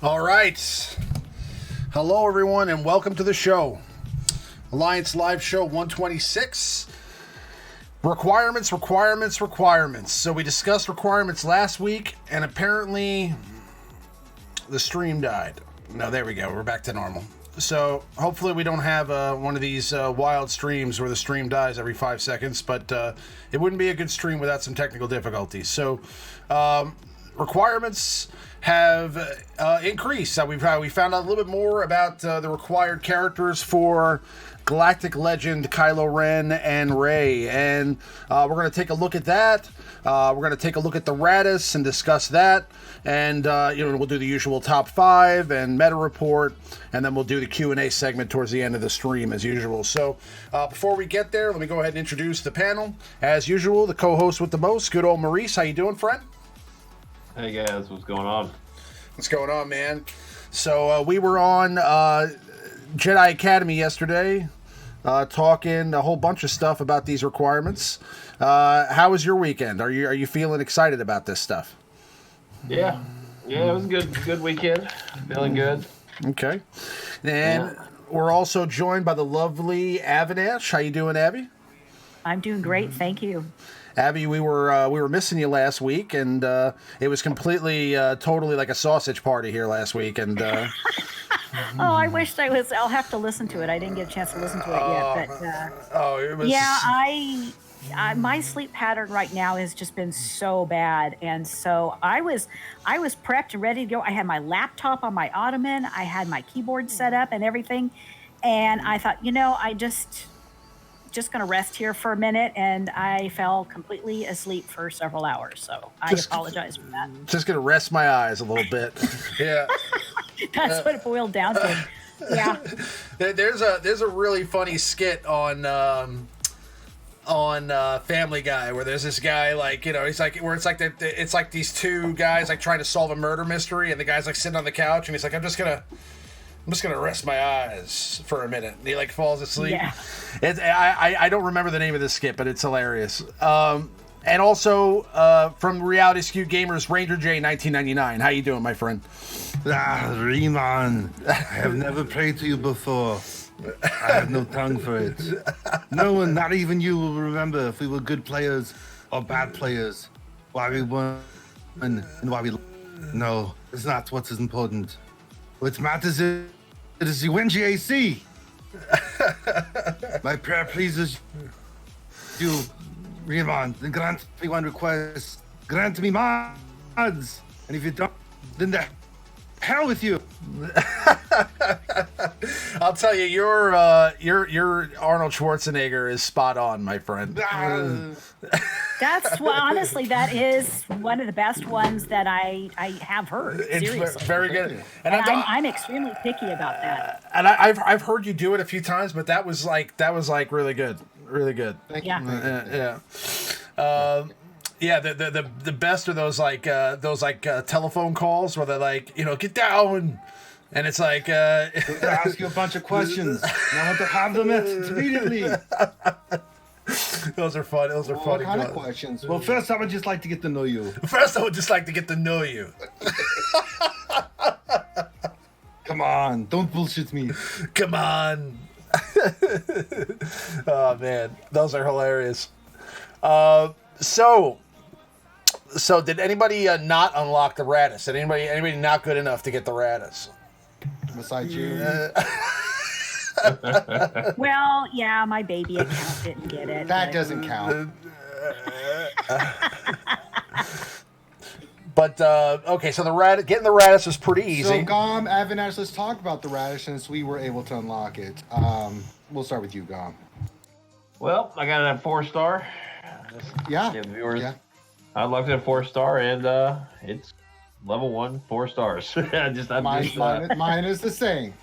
All right. Hello, everyone, and welcome to the show. Alliance Live Show 126. Requirements. So we discussed requirements last week, and apparently the stream died. No, there we go. We're back to normal. So hopefully we don't have one of these wild streams where the stream dies every 5 seconds, but it wouldn't be a good stream without some technical difficulties. So requirements have increased. We found out a little bit more about the required characters for Galactic Legend Kylo Ren and Rey, and we're going to take a look at that. We're going to take a look at the Raddus and discuss that, and we'll do the usual top 5 and meta report, and then we'll do the Q&A segment towards the end of the stream as usual. So before we get there, let me go ahead and introduce the panel. As usual, the co-host with the most, good old Maurice. How you doing, friend? Hey guys, what's going on? What's going on, man? So we were on Jedi Academy yesterday, talking a whole bunch of stuff about these requirements. How was your weekend? Are you feeling excited about this stuff? Yeah, it was a good weekend. Feeling good. Okay, and we're also joined by the lovely Avinash. How you doing, Abby? I'm doing great, thank you. Abby, we were missing you last week, and it was completely, totally like a sausage party here last week. And oh, I wished I was. I'll have to listen to it. I didn't get a chance to listen to it yet, but it was. Yeah, I my sleep pattern right now has just been so bad, and so I was prepped and ready to go. I had my laptop on my ottoman, I had my keyboard set up and everything, and I thought, I just going to rest here for a minute, and I fell completely asleep for several hours. So I apologize for that. Just going to rest my eyes a little bit. Yeah. That's what it boiled down to. Yeah. There's a really funny skit on Family Guy where there's this guy he's like where it's like these two guys like trying to solve a murder mystery, and the guy's like sitting on the couch and he's like, I'm just gonna rest my eyes for a minute. And he like falls asleep. Yeah. I don't remember the name of this skit, but it's hilarious. And also from Reality Skewed Gamers, RangerJ1999. How you doing, my friend? Riemann, I have never prayed to you before. I have no tongue for it. No one, not even you, will remember if we were good players or bad players. Why we won and why we... No, it's not what is important. What matters is you win GAC. My prayer pleases you, Riemann, then grant me one request. Grant me mods. And if you don't, then the hell with you. I'll tell you, your Arnold Schwarzenegger is spot on, my friend. Honestly, that is one of the best ones that I have heard. It's seriously. very good, and I'm extremely picky about that. And I've heard you do it a few times, but that was like really good, really good. Thank you. Yeah, the best are those telephone calls where they're like, get down, and it's like they ask you a bunch of questions. And I want to have them immediately. Those are fun. Those are funny. What kind of questions? Well, first I would just like to get to know you. Come on, don't bullshit me. Come on. Oh man, those are hilarious. So did anybody not unlock the Raddus? Did anybody not good enough to get the Raddus? Besides you. Well, yeah, my baby account didn't get it. That doesn't count. But okay, so getting the Raddus was pretty easy. So Gom, Avinash, let's talk about the Raddus since we were able to unlock it. We'll start with you, Gom. Well, I got it at 4-star. Yeah. Viewers. Yeah. I unlocked it at 4-star, and it's level 1, 4 stars. Mine is the same.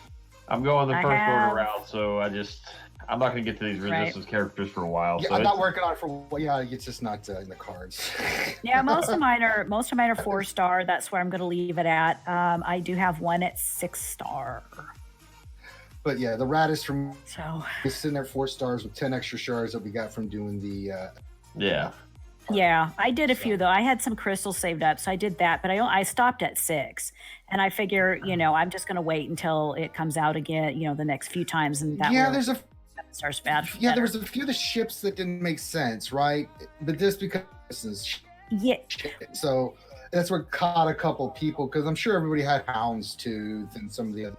I'm going the first order route, so I'm not going to get to these resistance characters for a while. Yeah, so I'm not working on it for. Well, yeah, it's just not in the cards. Yeah, most of mine are 4-star. That's where I'm going to leave it at. I do have one at 6-star. But yeah, the Raddus from so is sitting there 4 stars with 10 extra shards that we got from doing the. Yeah. Yeah, I did a few though. I had some crystals saved up, so I did that. But I stopped at 6, and I figure, I'm just going to wait until it comes out again. The next few times, and that there's a starts bad. Yeah, there was a few of the ships that didn't make sense, right? But just because so that's what caught a couple people, because I'm sure everybody had Houndstooth and some of the other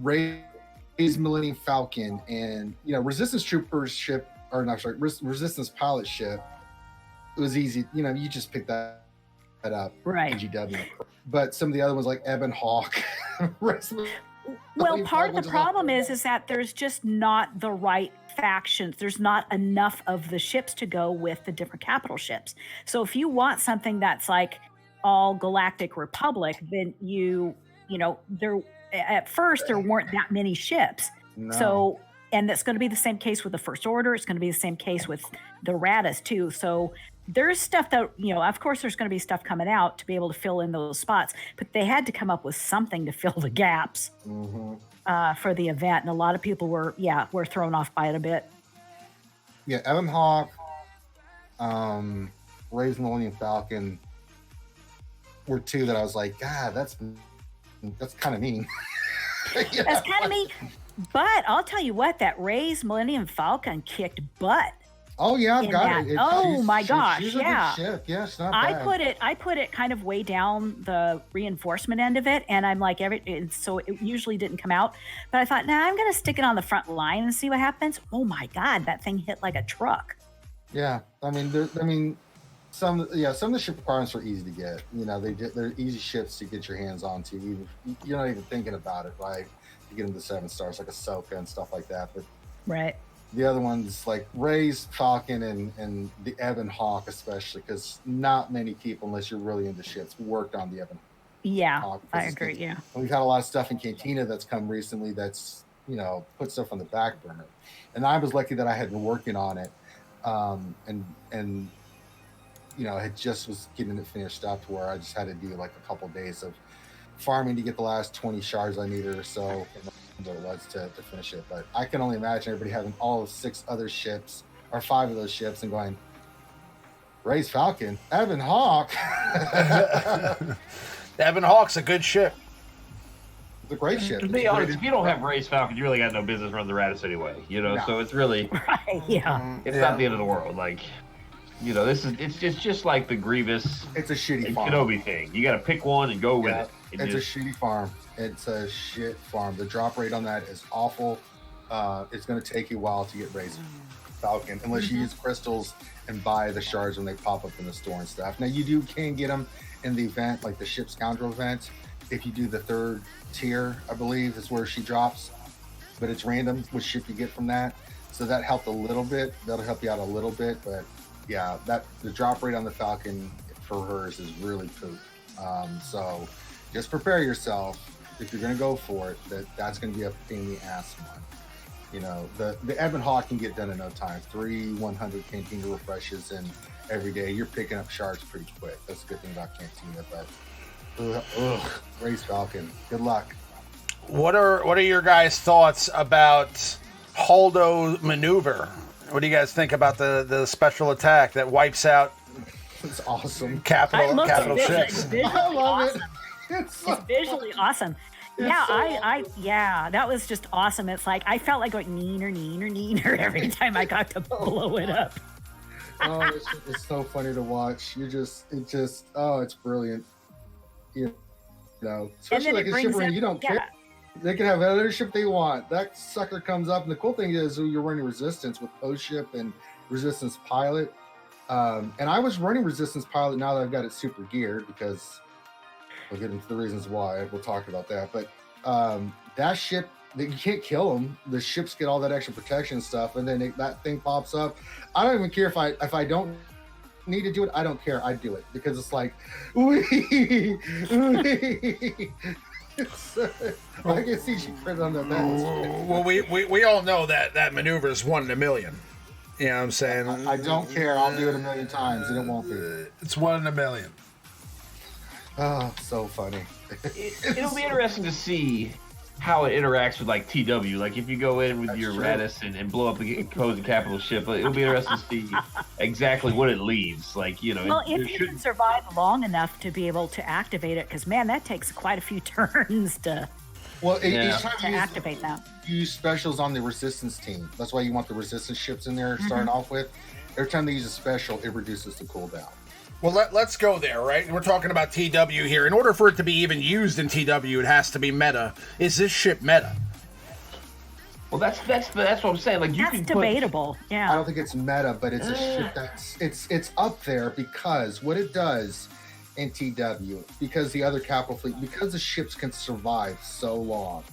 Rey's Millennium Falcon and Resistance Troopers ship, or not sorry, Resistance pilot ship. It was easy, you just picked that up, right? PGW. But some of the other ones like Ebon Hawk. Well, part of the problem is that there's just not the right factions. There's not enough of the ships to go with the different capital ships. So if you want something that's like all Galactic Republic, then there at first there weren't that many ships. No. So, and that's going to be the same case with the First Order. It's going to be the same case with the Raddus too. So there's stuff that, of course there's going to be stuff coming out to be able to fill in those spots, but they had to come up with something to fill the gaps for the event. And a lot of people were thrown off by it a bit. Yeah, Ebon Hawk, Rey's Millennium Falcon were two that I was like, God, that's kind of mean. That's kind of mean. But I'll tell you what, that Rey's Millennium Falcon kicked butt. Oh yeah, I've got it. Oh my gosh, she's a good ship. Yeah, it's not bad. I put it kind of way down the reinforcement end of it, and I'm like so it usually didn't come out. But I thought, I'm gonna stick it on the front line and see what happens. Oh my God, that thing hit like a truck. Yeah, some of the ship requirements were easy to get. They're easy ships to get your hands onto. You're not even thinking about it, right? You get them to 7 stars, like Ahsoka and stuff like that. But right. The other ones like Rey's Falcon and the Ebon Hawk, especially, because not many people, unless you're really into ships, worked on the Ebon Hawk. I agree. Yeah, we've had a lot of stuff in Cantina that's come recently that's put stuff on the back burner, and I was lucky that I had been working on it, and had just was getting it finished up to where I just had to do like a couple days of farming to get the last 20 shards I needed or so. What it was to finish it, but I can only imagine everybody having all of 6 other ships or 5 of those ships and going, Rey's Falcon, Ebon Hawk. Ebon Hawk's a good ship. It's a great ship. To be honest, if you don't have Rey's Falcon, you really got no business running the Raddus anyway. No. So it's really right. Yeah, it's not the end of the world. Like, it's just like the Grievous. It's a shitty farm. Kenobi thing. You got to pick one and go with it. It's a shitty farm. It's a shit farm. The drop rate on that is awful. It's going to take you a while to get Rey's Falcon, unless you use crystals and buy the shards when they pop up in the store and stuff. Now, you can get them in the event, like the Ship Scoundrel event. If you do the 3rd tier, I believe, is where she drops. But it's random which ship you get from that. So that helped a little bit. That'll help you out a little bit. But, yeah, the drop rate on the Falcon for hers is really poop. So just prepare yourself. If you're going to go for it, that's going to be a pain in the ass one. The Ebon Hawk can get done in no time. 3 100 Cantina refreshes in every day. You're picking up shards pretty quick. That's a good thing about Cantina. But Rey's Falcon, good luck. What are your guys' thoughts about Holdo maneuver? What do you guys think about the special attack that wipes out? It's awesome. Capital ships. I love it. It's visually awesome. Yeah, that was just awesome. It's like I felt like going neener every time I got to blow it up. It's so funny to watch. It's brilliant. Especially like a ship where you don't care. They can have any ship they want. That sucker comes up, and the cool thing is you're running Resistance with Post Ship and Resistance Pilot. And I was running Resistance Pilot now that I've got it super geared, because we'll get into the reasons why. We'll talk about that. But that ship, you can't kill them. The ships get all that extra protection stuff, and then that thing pops up. I don't even care if I don't need to do it. I don't care. I do it because it's like, wee. I can see she printed on the back. Well, we all know that maneuver is 1 in a million. You know what I'm saying? I don't care. I'll do it 1,000,000 times, and it won't be. It's 1 in a million. Oh, so funny. It'll be interesting to see how it interacts with like TW. Like if you go in with your Raddus and blow up the opposing capital ship, it'll be interesting to see exactly what it leaves. Like, you know, well, if you can survive long enough to be able to activate it, because man, that takes quite a few turns to. Well, each to time you activate that. Use specials on the resistance team. That's why you want the resistance ships in there starting off with. Every time they use a special, it reduces the cooldown. Well, let's go there, right? We're talking about TW here. In order for it to be even used in TW, it has to be meta. Is this ship meta? Well, that's what I'm saying. Like you That's can debatable. Yeah. I don't think it's meta, but it's a ship that's it's up there because what it does in TW, because the other capital fleet, because the ships can survive so long,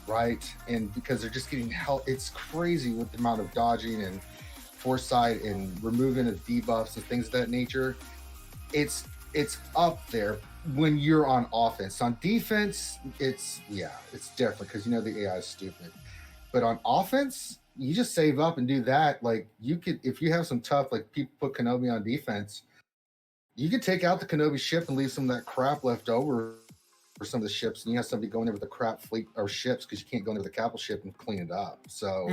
right? And because they're just getting hell, it's crazy with the amount of dodging and foresight and removing of debuffs and things of that nature. It's up there when you're on offense. On defense, it's different because you know the AI is stupid. But on offense, you just save up and do that. Like you could, if you have some tough, like people put Kenobi on defense, you could take out the Kenobi ship and leave some of that crap left over for some of the ships, and you have somebody going in with the crap fleet or ships because you can't go into the capital ship and clean it up. So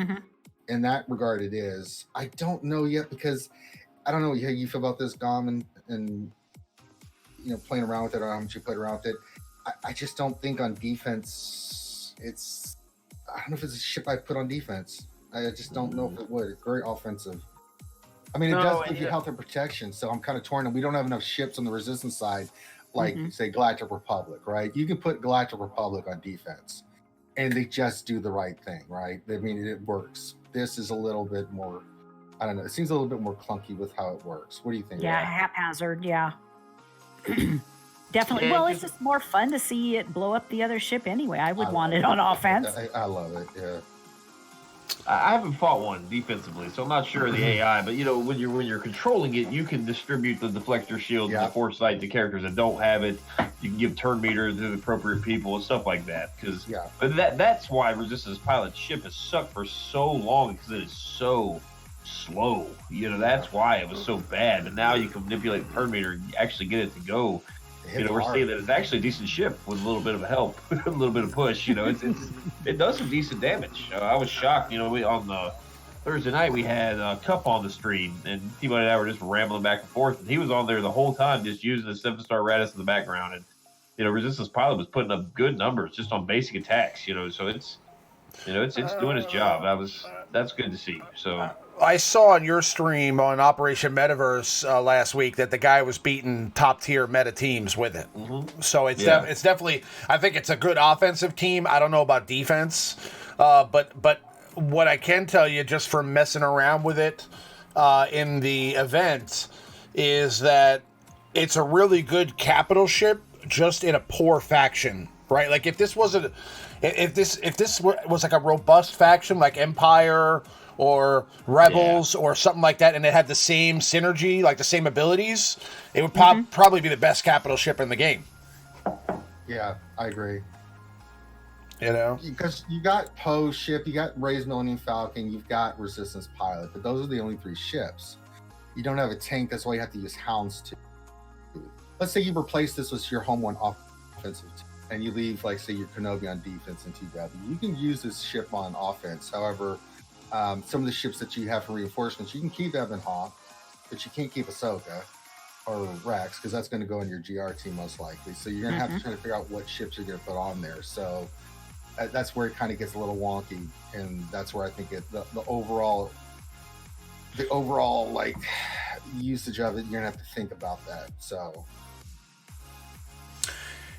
in that regard, it is. I don't know yet because I don't know how you feel about this, Dom, and you know, playing around with it or how much you played around with it. I just don't think on defense it's. I don't know if it's a ship I put on defense. I just don't know if it would. It's very offensive. I mean, it does give you health and protection, so I'm kind of torn. And we don't have enough ships on the resistance side, like say Galactic Republic, right? You can put Galactic Republic on defense, and they just do the right thing, right? I mean, it works. This is a little bit more. I don't know. It seems a little bit more clunky with how it works. What do you think? Yeah, haphazard. Yeah. Definitely. Well, it's just more fun to see it blow up the other ship anyway. I would want it on offense. I love it. Yeah. I haven't fought one defensively, so I'm not sure of the AI. But you know, when you're controlling it, you can distribute the deflector shield and the foresight to characters that don't have it. You can give turn meter to the appropriate people and stuff like that. But that's why Resistance Pilot ship has sucked for so long, because it is so slow. You know, that's why it was so bad. But now you can manipulate the turn meter and actually get it to go. You know, we're seeing that it's actually a decent ship with a little bit of help, a little bit of push. You know, it does some decent damage. I was shocked. You know, on the Thursday night we had Cup on the stream, and TMoney and I were just rambling back and forth, and he was on there the whole time just using the 7-star Raddus in the background. And you know, Resistance Pilot was putting up good numbers just on basic attacks. You know, so it's doing its job. That's good to see. So. I saw on your stream on Operation Metaverse last week that the guy was beating top-tier meta teams with it. So it's definitely, I think it's a good offensive team. I don't know about defense, but what I can tell you just from messing around with it in the event is that it's a really good capital ship just in a poor faction, right? Like if this was like a robust faction like Empire or Rebels or something like that, and it had the same synergy, like the same abilities, it would probably be the best capital ship in the game. Yeah, I agree. You know? Because you got Poe's ship, you got Rey's Millennium Falcon, you've got Resistance Pilot, but those are the only 3 ships. You don't have a tank, that's why you have to use Hounds too. Let's say you replace this with your home one offensive team, and you leave, like, say, your Kenobi on defense and TW. You can use this ship on offense. However, some of the ships that you have for reinforcements, you can keep Evan Hawk, but you can't keep Ahsoka or Rex, because that's going to go in your GR team most likely. So you're going to have to try to figure out what ships you're going to put on there. So that's where it kind of gets a little wonky, and that's where I think the overall like usage of it, you're going to have to think about that. So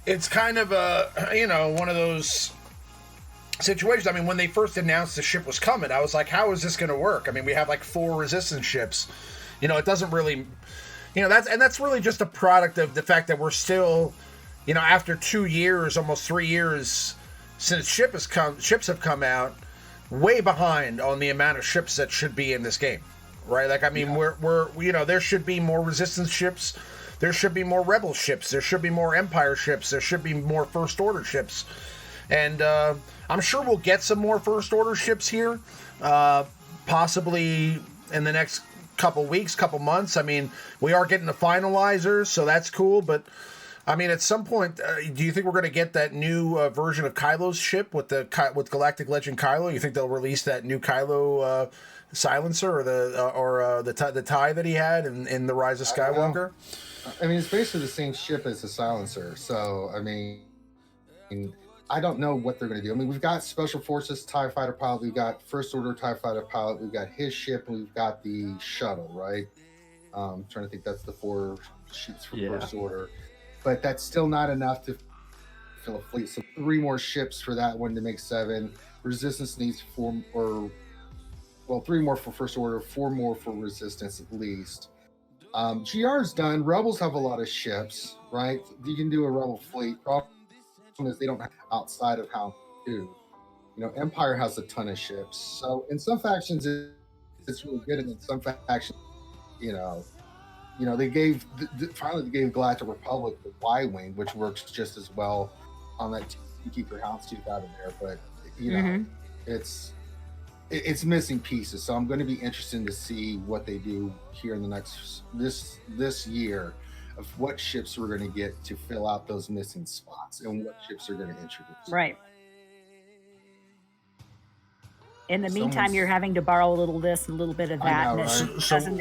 it's kind of one of those situations. I mean, when they first announced the ship was coming, I was like, how is this going to work? I mean, we have like 4 resistance ships. You know, it doesn't really, that's really just a product of the fact that we're still, after 2 years, almost 3 years since ships have come out, way behind on the amount of ships that should be in this game, right? Like, I mean, we're there should be more resistance ships. There should be more rebel ships. There should be more Empire ships. There should be more First Order ships. And I'm sure we'll get some more First Order ships here, possibly in the next couple weeks, couple months. I mean, we are getting the finalizers, so that's cool. But I mean, at some point, do you think we're going to get that new version of Kylo's ship with Galactic Legend Kylo? You think they'll release that new Kylo silencer or the tie that he had in the Rise of Skywalker? I mean, it's basically the same ship as the silencer. So, I mean, I don't know what they're going to do. I mean, we've got Special Forces TIE Fighter pilot, we've got First Order TIE Fighter pilot, we've got his ship, and we've got the shuttle, right? I'm trying to think that's the 4 sheets for First Order. But that's still not enough to fill a fleet. So 3 more ships for that one to make 7. Resistance needs 4 3 more for First Order, 4 more for Resistance at least. GR's done. Rebels have a lot of ships, right? You can do a Rebel fleet. Problem is they don't have outside of how to do. You know, Empire has a ton of ships. So in some factions it's really good, and in some factions, you know, they finally gave Galactic Republic the Y-wing, which works just as well on that to keep your houndstooth out of there. But you know, it's missing pieces. So I'm going to be interested to see what they do here in the next this year of what ships we're going to get to fill out those missing spots and what ships are going to introduce. Right. In the meantime, you're having to borrow a little this and a little bit of that. I know, and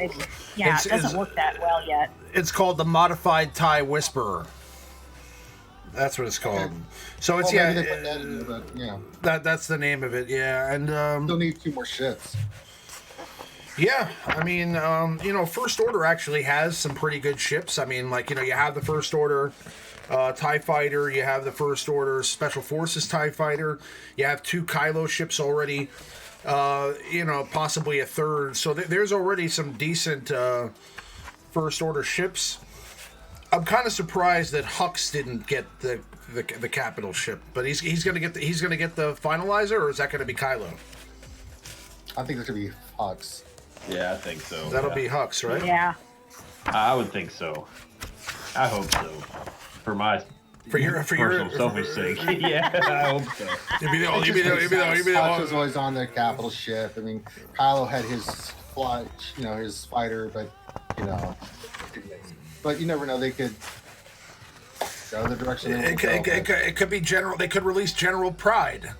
right? it doesn't work that well yet. It's called the Modified TIE Whisperer. That's what it's called. So it's maybe they put that in there, but yeah. That's the name of it, yeah. And still need 2 more ships. Yeah, I mean, you know, First Order actually has some pretty good ships. I mean, like, you know, you have the First Order TIE Fighter, you have the First Order Special Forces TIE Fighter, you have 2 Kylo ships already, you know, possibly a third. So there's already some decent First Order ships. I'm kind of surprised that Hux didn't get the capital ship, but he's gonna get the finalizer, or is that gonna be Kylo? I think it's gonna be Hux. Yeah, I think so. That'll be Hux, right? Yeah. I would think so. I hope so. For your selfish sake. Yeah, I hope so. You'd be the Hux was always on the capital ship. I mean, Kylo had his flight, you know, his fighter, but you know, but you never know. They could go the direction they want to go. It could be General. They could release General Pride,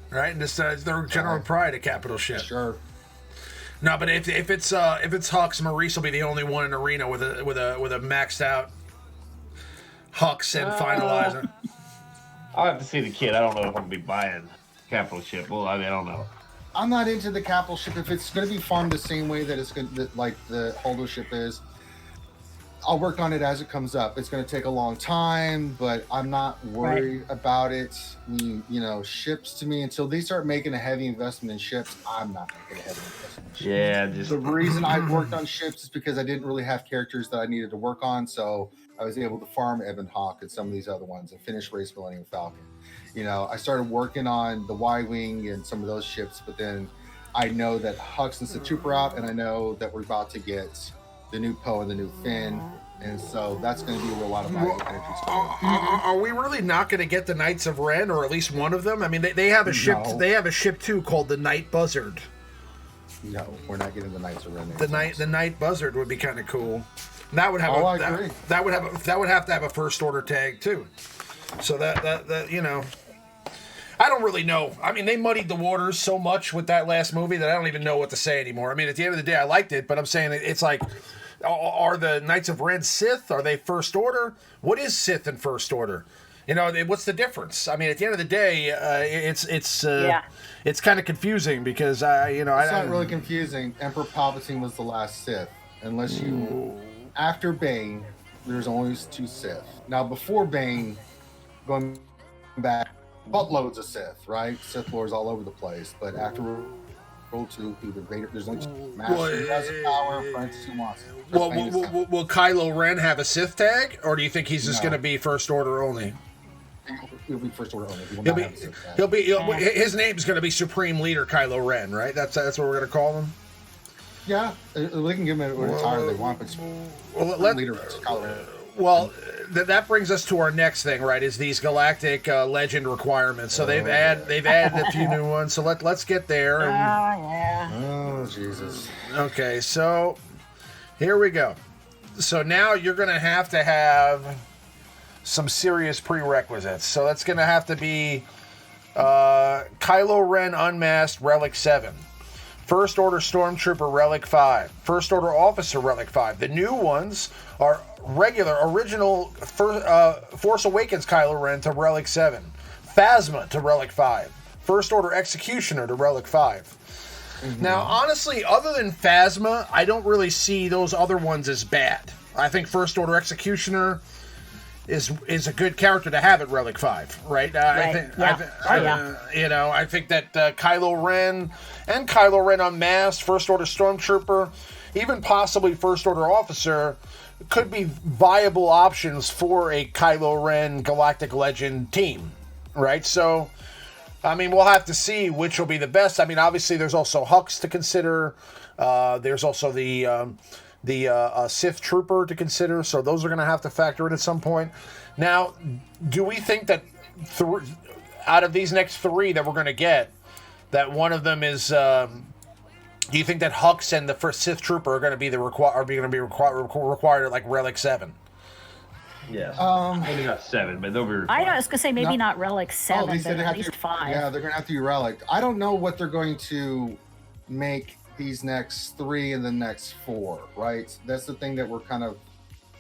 right? And this their General Pride, a capital ship. Sure. No, but if it's Hux, Maurice will be the only one in arena with a maxed out Hux and finalizer. I'll have to see the kit. I don't know if I'm gonna be buying capital ship. Well, I mean, I don't know. I'm not into the capital ship. If it's going to be farmed the same way that it's going, like the Holdo ship is, I'll work on it as it comes up. It's going to take a long time, but I'm not worried about it. I mean, you know, ships to me, until they start making a heavy investment in ships, I'm not making a heavy investment in ships. Yeah, the reason I worked on ships is because I didn't really have characters that I needed to work on, so I was able to farm Ebon Hawk and some of these other ones and finish Race Millennium Falcon. You know, I started working on the Y-Wing and some of those ships, but then I know that Hux and Satupa are out, and I know that we're about to get the new Poe and the new Finn, and so that's going to be where a lot of my energy is going. Are we really not going to get the Knights of Ren, or at least one of them? I mean, they have a ship. No. They have a ship too called the Night Buzzard. No, we're not getting the Knights of Ren. The Night Buzzard would be kind of cool. That would have that would have to have a First Order tag too. So that you know, I don't really know. I mean, they muddied the waters so much with that last movie that I don't even know what to say anymore. I mean, at the end of the day, I liked it, but I'm saying it's like, are the Knights of Ren Sith? Are they First Order? What is Sith and First Order? You know, what's the difference? I mean, at the end of the day, it's kind of confusing because it's not really confusing. Emperor Palpatine was the last Sith, unless you after Bane, there's only 2 Sith. Now before Bane, going back, buttloads of Sith, right? Sith Lords all over the place, but after World 2, either Vader, there's only 2. Master who has power, Apprentice who wants it. Will Kylo Ren have a Sith tag, or do you think he's just going to be First Order only? He'll be First Order only. He will not have a Sith tag. His name's going to be Supreme Leader Kylo Ren, right? That's what we're going to call him. Yeah, they can give him whatever title they want, but Leader is Kylo Ren. Well, that brings us to our next thing, right? Is these Galactic Legend requirements. So they've added a few new ones. So let's get there. Oh Jesus. Okay, so here we go. So now you're going to have some serious prerequisites. So that's going to have to be Kylo Ren Unmasked Relic 7. First Order Stormtrooper Relic 5. First Order Officer Relic 5. The new ones are original Force Awakens Kylo Ren to Relic 7. Phasma to Relic 5. First Order Executioner to Relic 5. Now, honestly, other than Phasma, I don't really see those other ones as bad. I think First Order Executioner is a good character to have at Relic 5, right? I think that Kylo Ren and Kylo Ren Unmasked, First Order Stormtrooper, even possibly First Order Officer, could be viable options for a Kylo Ren Galactic Legend team, right? So, I mean, we'll have to see which will be the best. I mean, obviously, there's also Hux to consider. There's also the Sith Trooper to consider. So those are going to have to factor in at some point. Now, do we think that out of these next 3 that we're going to get, that one of them is? Do you think that Hux and the first Sith Trooper are going to be required at like Relic 7? Yes. Maybe not 7, but they'll be required. I was going to say maybe not Relic 7, but at least 5. Yeah, they're going to have to be Relic. I don't know what they're going to make these next 3 and the next 4, right? That's the thing that we're kind of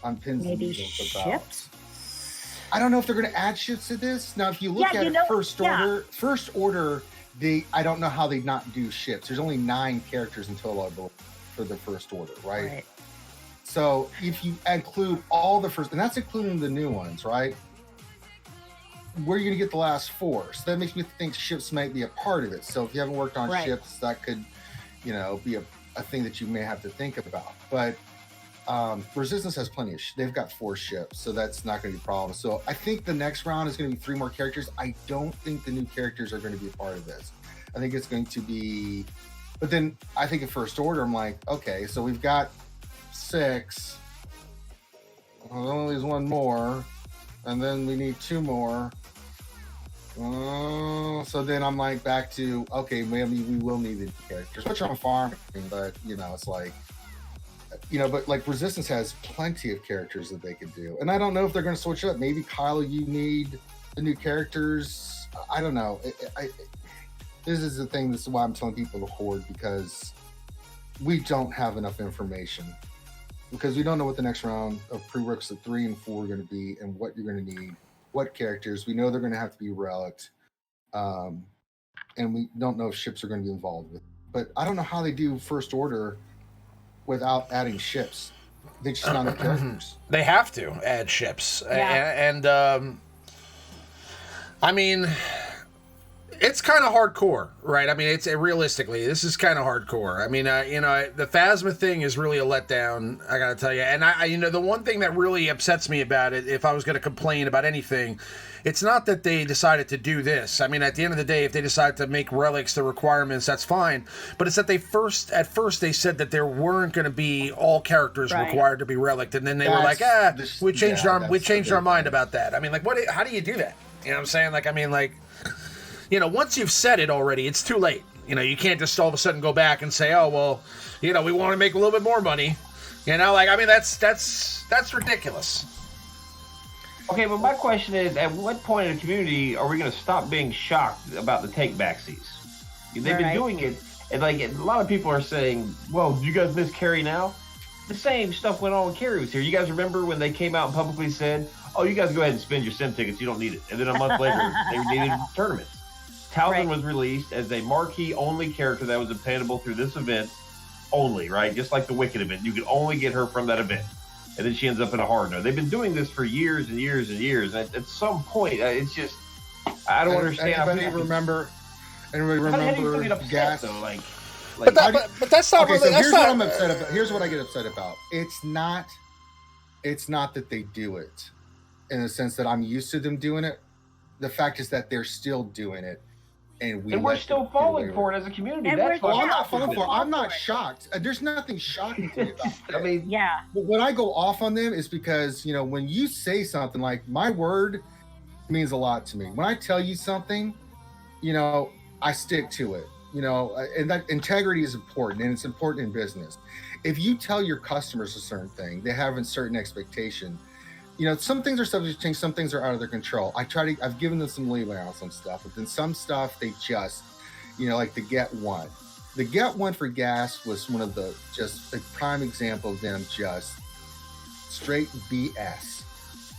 on pins and needles about. Ships? I don't know if they're going to add ships to this. Now, if you look at it, First Order, I don't know how they not do ships. There's only 9 characters in total for the First Order, right? So if you include all the first, and that's including the new ones, right? Where are you going to get the last 4? So that makes me think ships might be a part of it. So if you haven't worked on ships, that could, be a thing that you may have to think about. But Resistance has plenty of they've got 4 ships, so that's not going to be a problem. So I think the next round is going to be 3 more characters. I don't think the new characters are going to be a part of this. I think it's going to be, but then I think at First Order, I'm like, okay, so we've got 6. Well, only there's 1 more, and then we need 2 more. So then I'm like back to, okay, maybe we will need the characters, which I'm farming, but it's like, but like Resistance has plenty of characters that they could do, and I don't know if they're going to switch up. Maybe Kylo, you need the new characters. I don't know. This is the thing. This is why I'm telling people to hoard, because we don't have enough information. Because we don't know what the next round of prerequisite 3 and 4 are going to be, and what you're going to need, what characters. We know they're going to have to be relicked, and we don't know if ships are going to be involved with it. But I don't know how they do First Order without adding ships. They just not enough characters. They have to add ships, and I mean, it's kind of hardcore, right? I mean, it's realistically, this is kind of hardcore. I mean, the Phasma thing is really a letdown, I gotta tell you. And the one thing that really upsets me about it, if I was gonna complain about anything, it's not that they decided to do this. I mean, at the end of the day, if they decide to make relics the requirements, that's fine. But it's that at first they said that there weren't going to be all characters required to be relicked, and then they were like, we changed our mind about that. I mean, like, how do you do that? You know what I'm saying? Like, I mean, like, once you've said it already, it's too late. You can't just all of a sudden go back and say, oh, well, we want to make a little bit more money. Like, I mean, that's ridiculous. Okay, but my question is, at what point in the community are we going to stop being shocked about the take-backsies? They've been doing it, and like a lot of people are saying, well, do you guys miss Carrie now? The same stuff went on when Carrie was here. You guys remember when they came out and publicly said, oh, you guys go ahead and spend your sim tickets, you don't need it. And then a month later, they needed tournaments. Talzin was released as a marquee-only character that was obtainable through this event only, right? Just like the Wicked event. You could only get her from that event. And then she ends up in a hard no. They've been doing this for years and years and years. At some point, it's just, I don't understand. Anybody remember gas? Though? But that's not really. So here's what I'm upset about. Here's what I get upset about. It's not that they do it in the sense that I'm used to them doing it. The fact is that they're still doing it. And we're still falling for it as a community. That's why I'm not falling for it. I'm not shocked. There's nothing shocking to me about it. I mean, But when I go off on them is because, when you say something like, my word means a lot to me. When I tell you something, I stick to it, and that integrity is important, and it's important in business. If you tell your customers a certain thing, they have a certain expectation, some things are subject to change, some things are out of their control. I've given them some leeway on some stuff, but then some stuff they just, like the Get One. The Get One for gas was one of just a prime example of them just straight BS.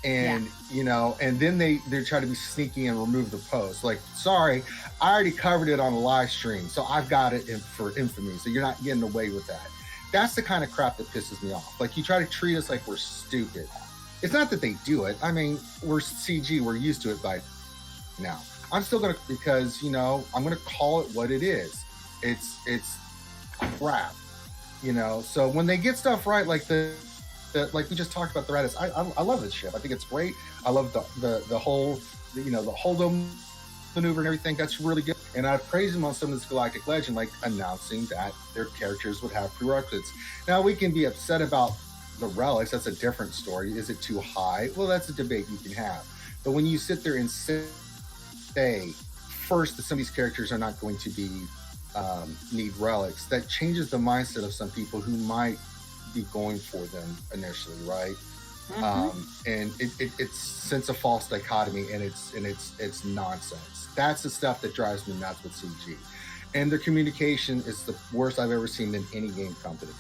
And, and then they try to be sneaky and remove the post. Like, sorry, I already covered it on a live stream, so I've got it for infamy, so you're not getting away with that. That's the kind of crap that pisses me off. Like, you try to treat us like we're stupid. It's not that they do it. I mean, we're CG. We're used to it by now. I'm still going to, because, I'm going to call it what it is. It's crap, So when they get stuff right, like like we just talked about the Raddus, I love this ship. I think it's great. I love the whole, the holdo maneuver and everything. That's really good. And I praise them on some of this Galactic Legend, like announcing that their characters would have prerequisites. Now, we can be upset about the relics. That's a different story. Is it too high? Well, that's a debate you can have. But when you sit there and say first that some of these characters are not going to be need relics, that changes the mindset of some people who might be going for them initially, right? And it sends a false dichotomy, and it's nonsense. That's the stuff that drives me nuts with CG. And their communication is the worst I've ever seen in any game company.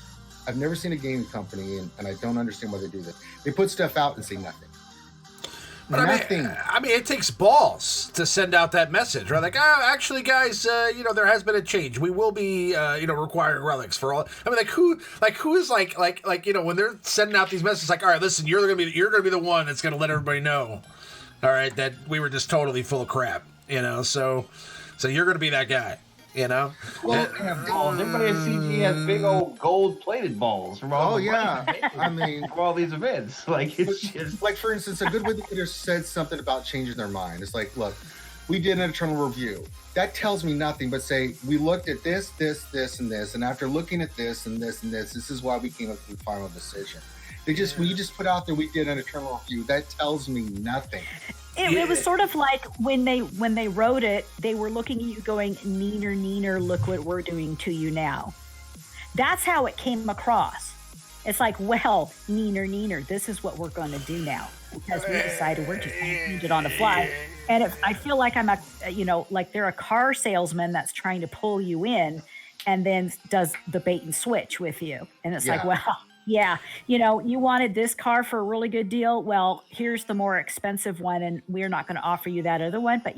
I've never seen a game company, and I don't understand why they do this. They put stuff out and say nothing. But nothing. I mean, it takes balls to send out that message, right? Like, actually, guys, there has been a change. We will be, requiring relics for all. I mean, who is like, when they're sending out these messages, like, all right, listen, you're gonna be the one that's gonna let everybody know, all right, that we were just totally full of crap, so you're gonna be that guy. Well, everybody at CG has big old gold-plated balls from all from all these events. Like, it's just like, for instance, a good leader said something about changing their mind. It's like, look, we did an internal review. That tells me nothing but say we looked at this, and this, and after looking at this and this and this is why we came up with the final decision. When you just put out there we did an internal review, that tells me nothing. It was sort of like when they wrote it, they were looking at you going, neener, look what we're doing to you now. That's how it came across. It's like, well, neener, this is what we're going to do now. Because we decided we're just going to change it on the fly. And I feel like I'm like they're a car salesman that's trying to pull you in and then does the bait and switch with you. And it's like, well, yeah, you wanted this car for a really good deal. Well, here's the more expensive one, and we're not going to offer you that other one. But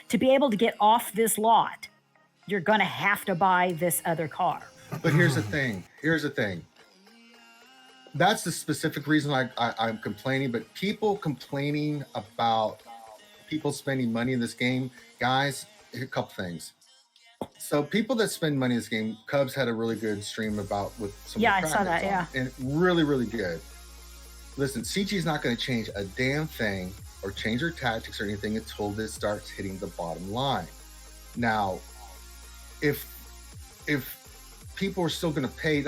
to be able to get off this lot, you're going to have to buy this other car. But here's the thing. That's the specific reason I'm complaining. But people complaining about people spending money in this game, guys, a couple things. So people that spend money in this game, Cubs had a really good stream with some. Yeah, I saw that. Yeah, and really, really good. Listen, CG is not going to change a damn thing or change their tactics or anything until this starts hitting the bottom line. Now, if people are still going to pay,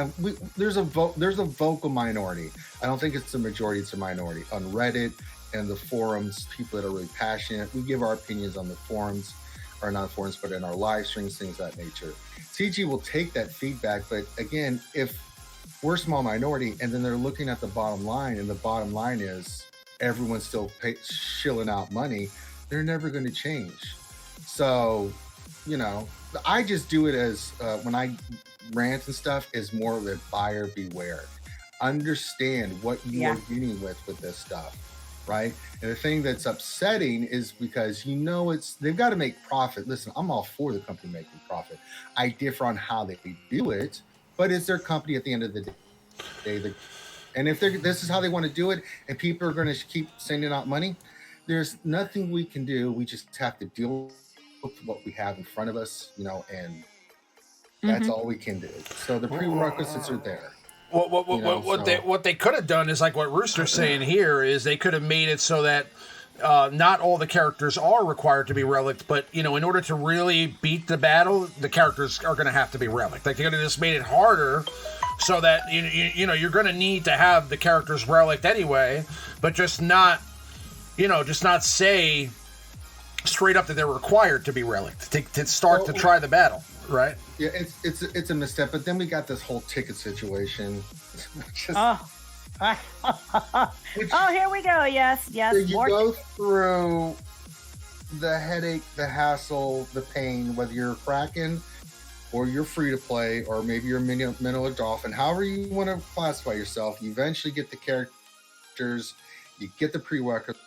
there's a vocal minority. I don't think it's the majority; it's a minority on Reddit and the forums. People that are really passionate. We give our opinions on the forums. Or not forums, but in our live streams, things of that nature. CG will take that feedback, but again, if we're a small minority and then they're looking at the bottom line, and the bottom line is everyone's still shilling out money, they're never going to change. So, I just do it as when I rant and stuff is more of a buyer beware. Understand what you are dealing with this stuff. Right. And the thing that's upsetting is because, they've got to make profit. Listen, I'm all for the company making profit. I differ on how they do it, but it's their company at the end of the day. And if this is how they want to do it and people are going to keep sending out money, there's nothing we can do. We just have to deal with what we have in front of us, and that's all we can do. So the prerequisites are there. What they could have done is like what Rooster's saying here is they could have made it so that not all the characters are required to be relic, but in order to really beat the battle, the characters are going to have to be relic. Like they could have just made it harder so that you're going to need to have the characters relic anyway, but just not say straight up that they're required to be relic to start to try the battle. Right. Yeah, it's a misstep. But then we got this whole ticket situation. Oh, here we go. Yes, yes. So you more go through the headache, the hassle, the pain, whether you're a Kraken or you're free to play, or maybe you're Minnow or Dolphin, however you want to classify yourself. You eventually get the characters, you get the prerequisites.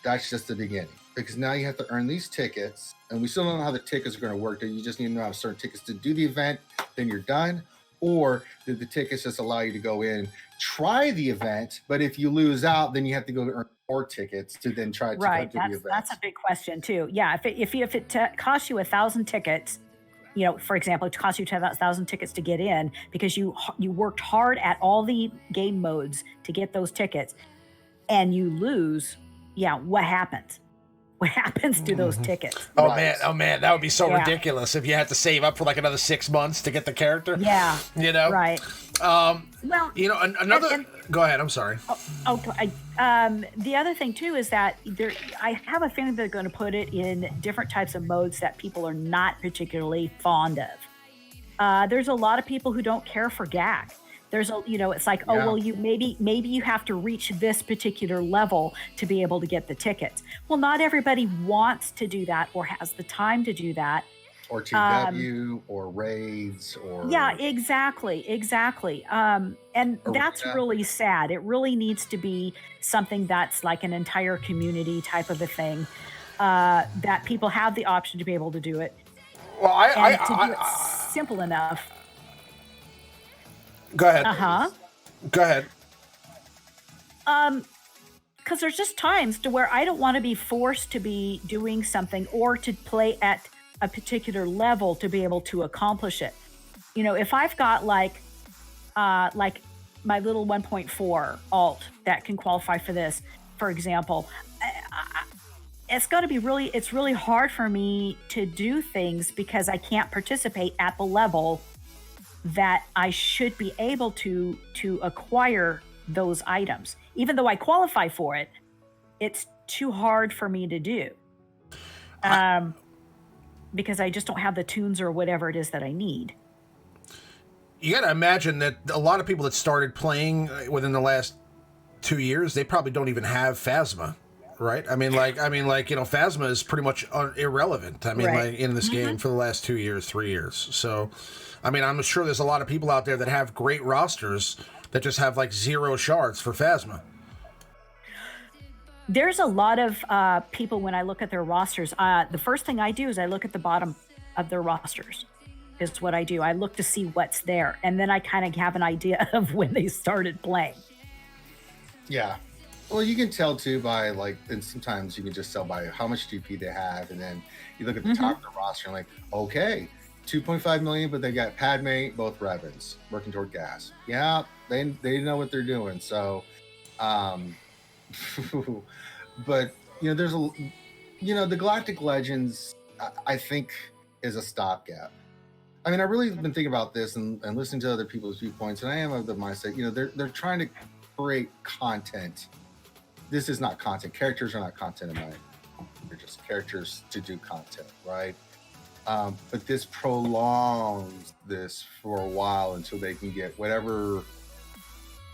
That's just the beginning, because now you have to earn these tickets, and we still don't know how the tickets are going to work. You just need to know how certain tickets to do the event, then you're done, or did the tickets just allow you to go in, try the event, but if you lose out, then you have to go earn more tickets to then try to go to the event. That's a big question too. Yeah, if it costs you 1,000 tickets, you know, for example, it costs you 1,000 tickets to get in because you worked hard at all the game modes to get those tickets, and you lose. Yeah, what happens? What happens to those tickets? Oh man, that would be so ridiculous if you had to save up for like another 6 months to get the character. Yeah, you know, right. Well, you know, another. Go ahead. I'm sorry. The other thing too is that I have a feeling they're going to put it in different types of modes that people are not particularly fond of. There's a lot of people who don't care for GAC. There's it's like, well, you maybe you have to reach this particular level to be able to get the tickets. Well, not everybody wants to do that or has the time to do that. Or TW or raids or exactly. And that's really sad. It really needs to be something that's like an entire community type of a thing, that people have the option to be able to do it. Well, to do it simple enough. Go ahead. Go ahead. Because there's just times to where I don't want to be forced to be doing something or to play at a particular level to be able to accomplish it. You know, if I've got like my little 1.4 alt that can qualify for this, for example, it's going to be it's really hard for me to do things because I can't participate at the level that I should be able to acquire those items. Even though I qualify for it, it's too hard for me to do. Because I just don't have the tunes or whatever it is that I need. You got to imagine that a lot of people that started playing within the last 2 years, they probably don't even have Phasma, right? I mean, Phasma is pretty much irrelevant. I mean, like in this game for the last 2 years, 3 years. So, I mean, I'm sure there's a lot of people out there that have great rosters that just have like 0 shards for Phasma. There's a lot of people, when I look at their rosters, the first thing I do is I look at the bottom of their rosters. Is what I do. I look to see what's there, and then I kind of have an idea of when they started playing. Yeah. Well, you can tell too by and sometimes you can just tell by how much GP they have, and then you look at the top of the roster and like, okay, 2.5 million, but they got Padme, both Revens, working toward gas. Yeah, they know what they're doing. So, but there's the Galactic Legends, I think, is a stopgap. I mean, I really been thinking about this and listening to other people's viewpoints, and I am of the mindset, they're trying to create content. This is not content. Characters are not content in my opinion. They're just characters to do content, right? But this prolongs this for a while until they can get whatever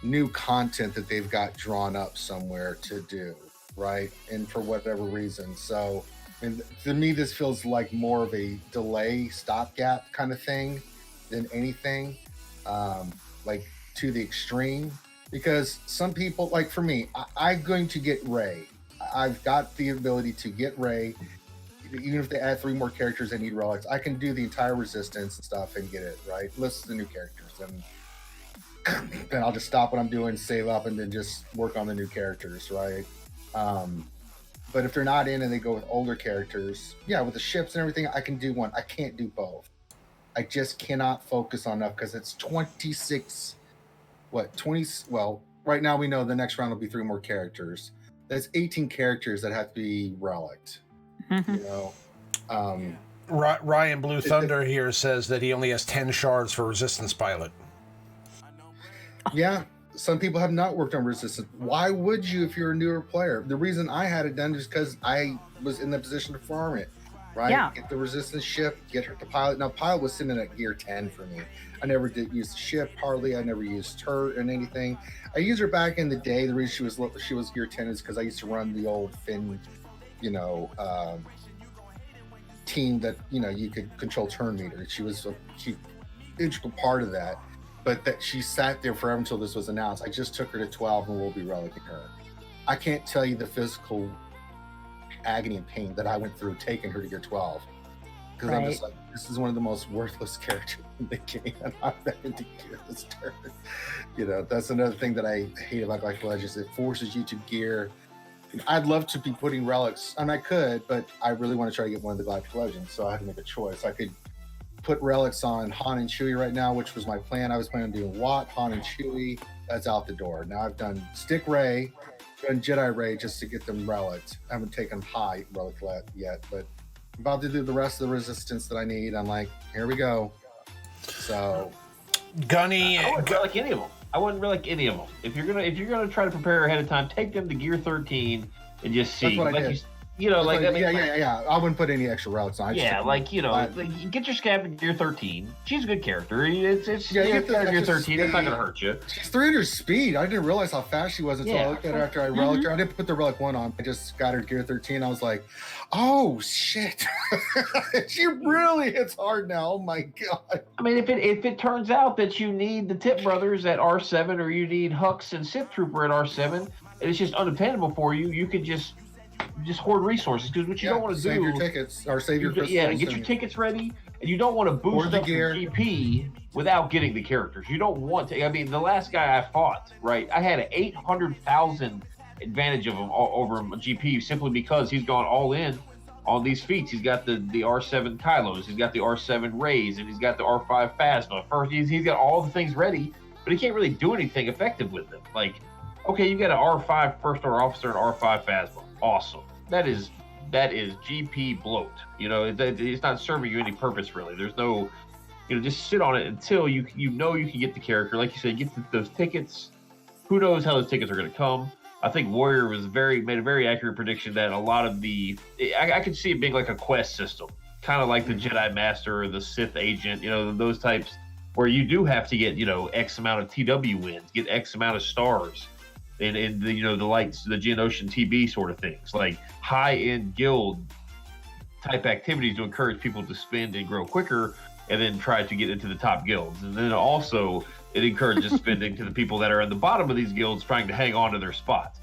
new content that they've got drawn up somewhere to do, right? And for whatever reason. So, and to me, this feels like more of a delay, stopgap kind of thing than anything, like to the extreme. Because some people, like for me, I'm going to get Rey. I've got the ability to get Rey. Even if they add 3 more characters, they need relics. I can do the entire Resistance and stuff and get it, right? List the new characters. And then I'll just stop what I'm doing, save up, and then just work on the new characters, right? But if they're not in and they go with older characters, with the ships and everything, I can do one. I can't do both. I just cannot focus on enough because it's 26, well, right now we know the next round will be 3 more characters. That's 18 characters that have to be relicked. Ryan Blue Thunder here says that he only has 10 shards for Resistance Pilot. Yeah. Some people have not worked on Resistance. Why would you if you're a newer player? The reason I had it done is because I was in the position to farm it. right? Yeah. Get the resistance ship, get her to pilot. Now, pilot was sitting at gear 10 for me. I never did use the ship hardly. I never used her in anything. I used her back in the day. The reason she was gear 10 is because I used to run the old Finn, team that you could control turn meter. She was a key integral part of that. But that she sat there forever until this was announced. I just took her to 12 and we'll be relicing her. I can't tell you the physical agony and pain that I went through taking her to gear 12. Because I'm just like, this is one of the most worthless characters in the game, and I'm having to gear this turn. That's another thing that I hate about Galactic Legends. It forces you to gear. I'd love to be putting relics, and I could, but I really want to try to get one of the Galactic Legends, so I had to make a choice. I could put relics on Han and Chewie right now, which was my plan. I was planning on doing Watt, Han, and Chewie. That's out the door. Now I've done Stick Rey, done Jedi Rey just to get them relics. I haven't taken high relic yet, but I'm about to do the rest of the resistance that I need. I'm like, here we go. So, Gunny, I wouldn't relic any of them. I wouldn't relic any of them. If you're gonna try to prepare ahead of time, take them to gear 13 and just see. That's what I did. Yeah. I wouldn't put any extra relics on. Get your scab in gear 13. She's a good character. It's get the gear 13. speed. It's not gonna hurt you. She's 300 speed. I didn't realize how fast she was until I looked at her after I reliced her. I didn't put the relic 1 on. I just got her gear 13. I was like, oh shit, she really hits hard now. Oh my god. I mean, if it turns out that you need the Tip Brothers at R7 or you need Hux and Sith Trooper at R7, and it's just undependable for you, you could just hoard resources, because what you don't want to do, save your tickets or save your crystals. Yeah, get your tickets ready, and you don't want to boost up your GP without getting the characters. You don't want to. I mean, the last guy I fought, right, I had an 800,000 advantage of him over GP simply because he's gone all in on these feats. He's got the R7 Kylos, he's got the R7 Reys, and he's got the R5 Phasma. First, he's got all the things ready, but he can't really do anything effective with them. Like, okay, you got an R5 First Order Officer and R5 Phasma. Awesome. That is GP bloat. It's not serving you any purpose really. There's no, just sit on it until you can get the character. Like you said, get those tickets. Who knows how those tickets are going to come? I think Warrior made a very accurate prediction that a lot of I could see it being like a quest system, kind of like the Jedi Master or the Sith Agent. Those types where you do have to get X amount of TW wins, get X amount of stars. And the Geonosian TB sort of things, like high-end guild type activities to encourage people to spend and grow quicker, and then try to get into the top guilds. And then also it encourages spending to the people that are at the bottom of these guilds trying to hang on to their spot.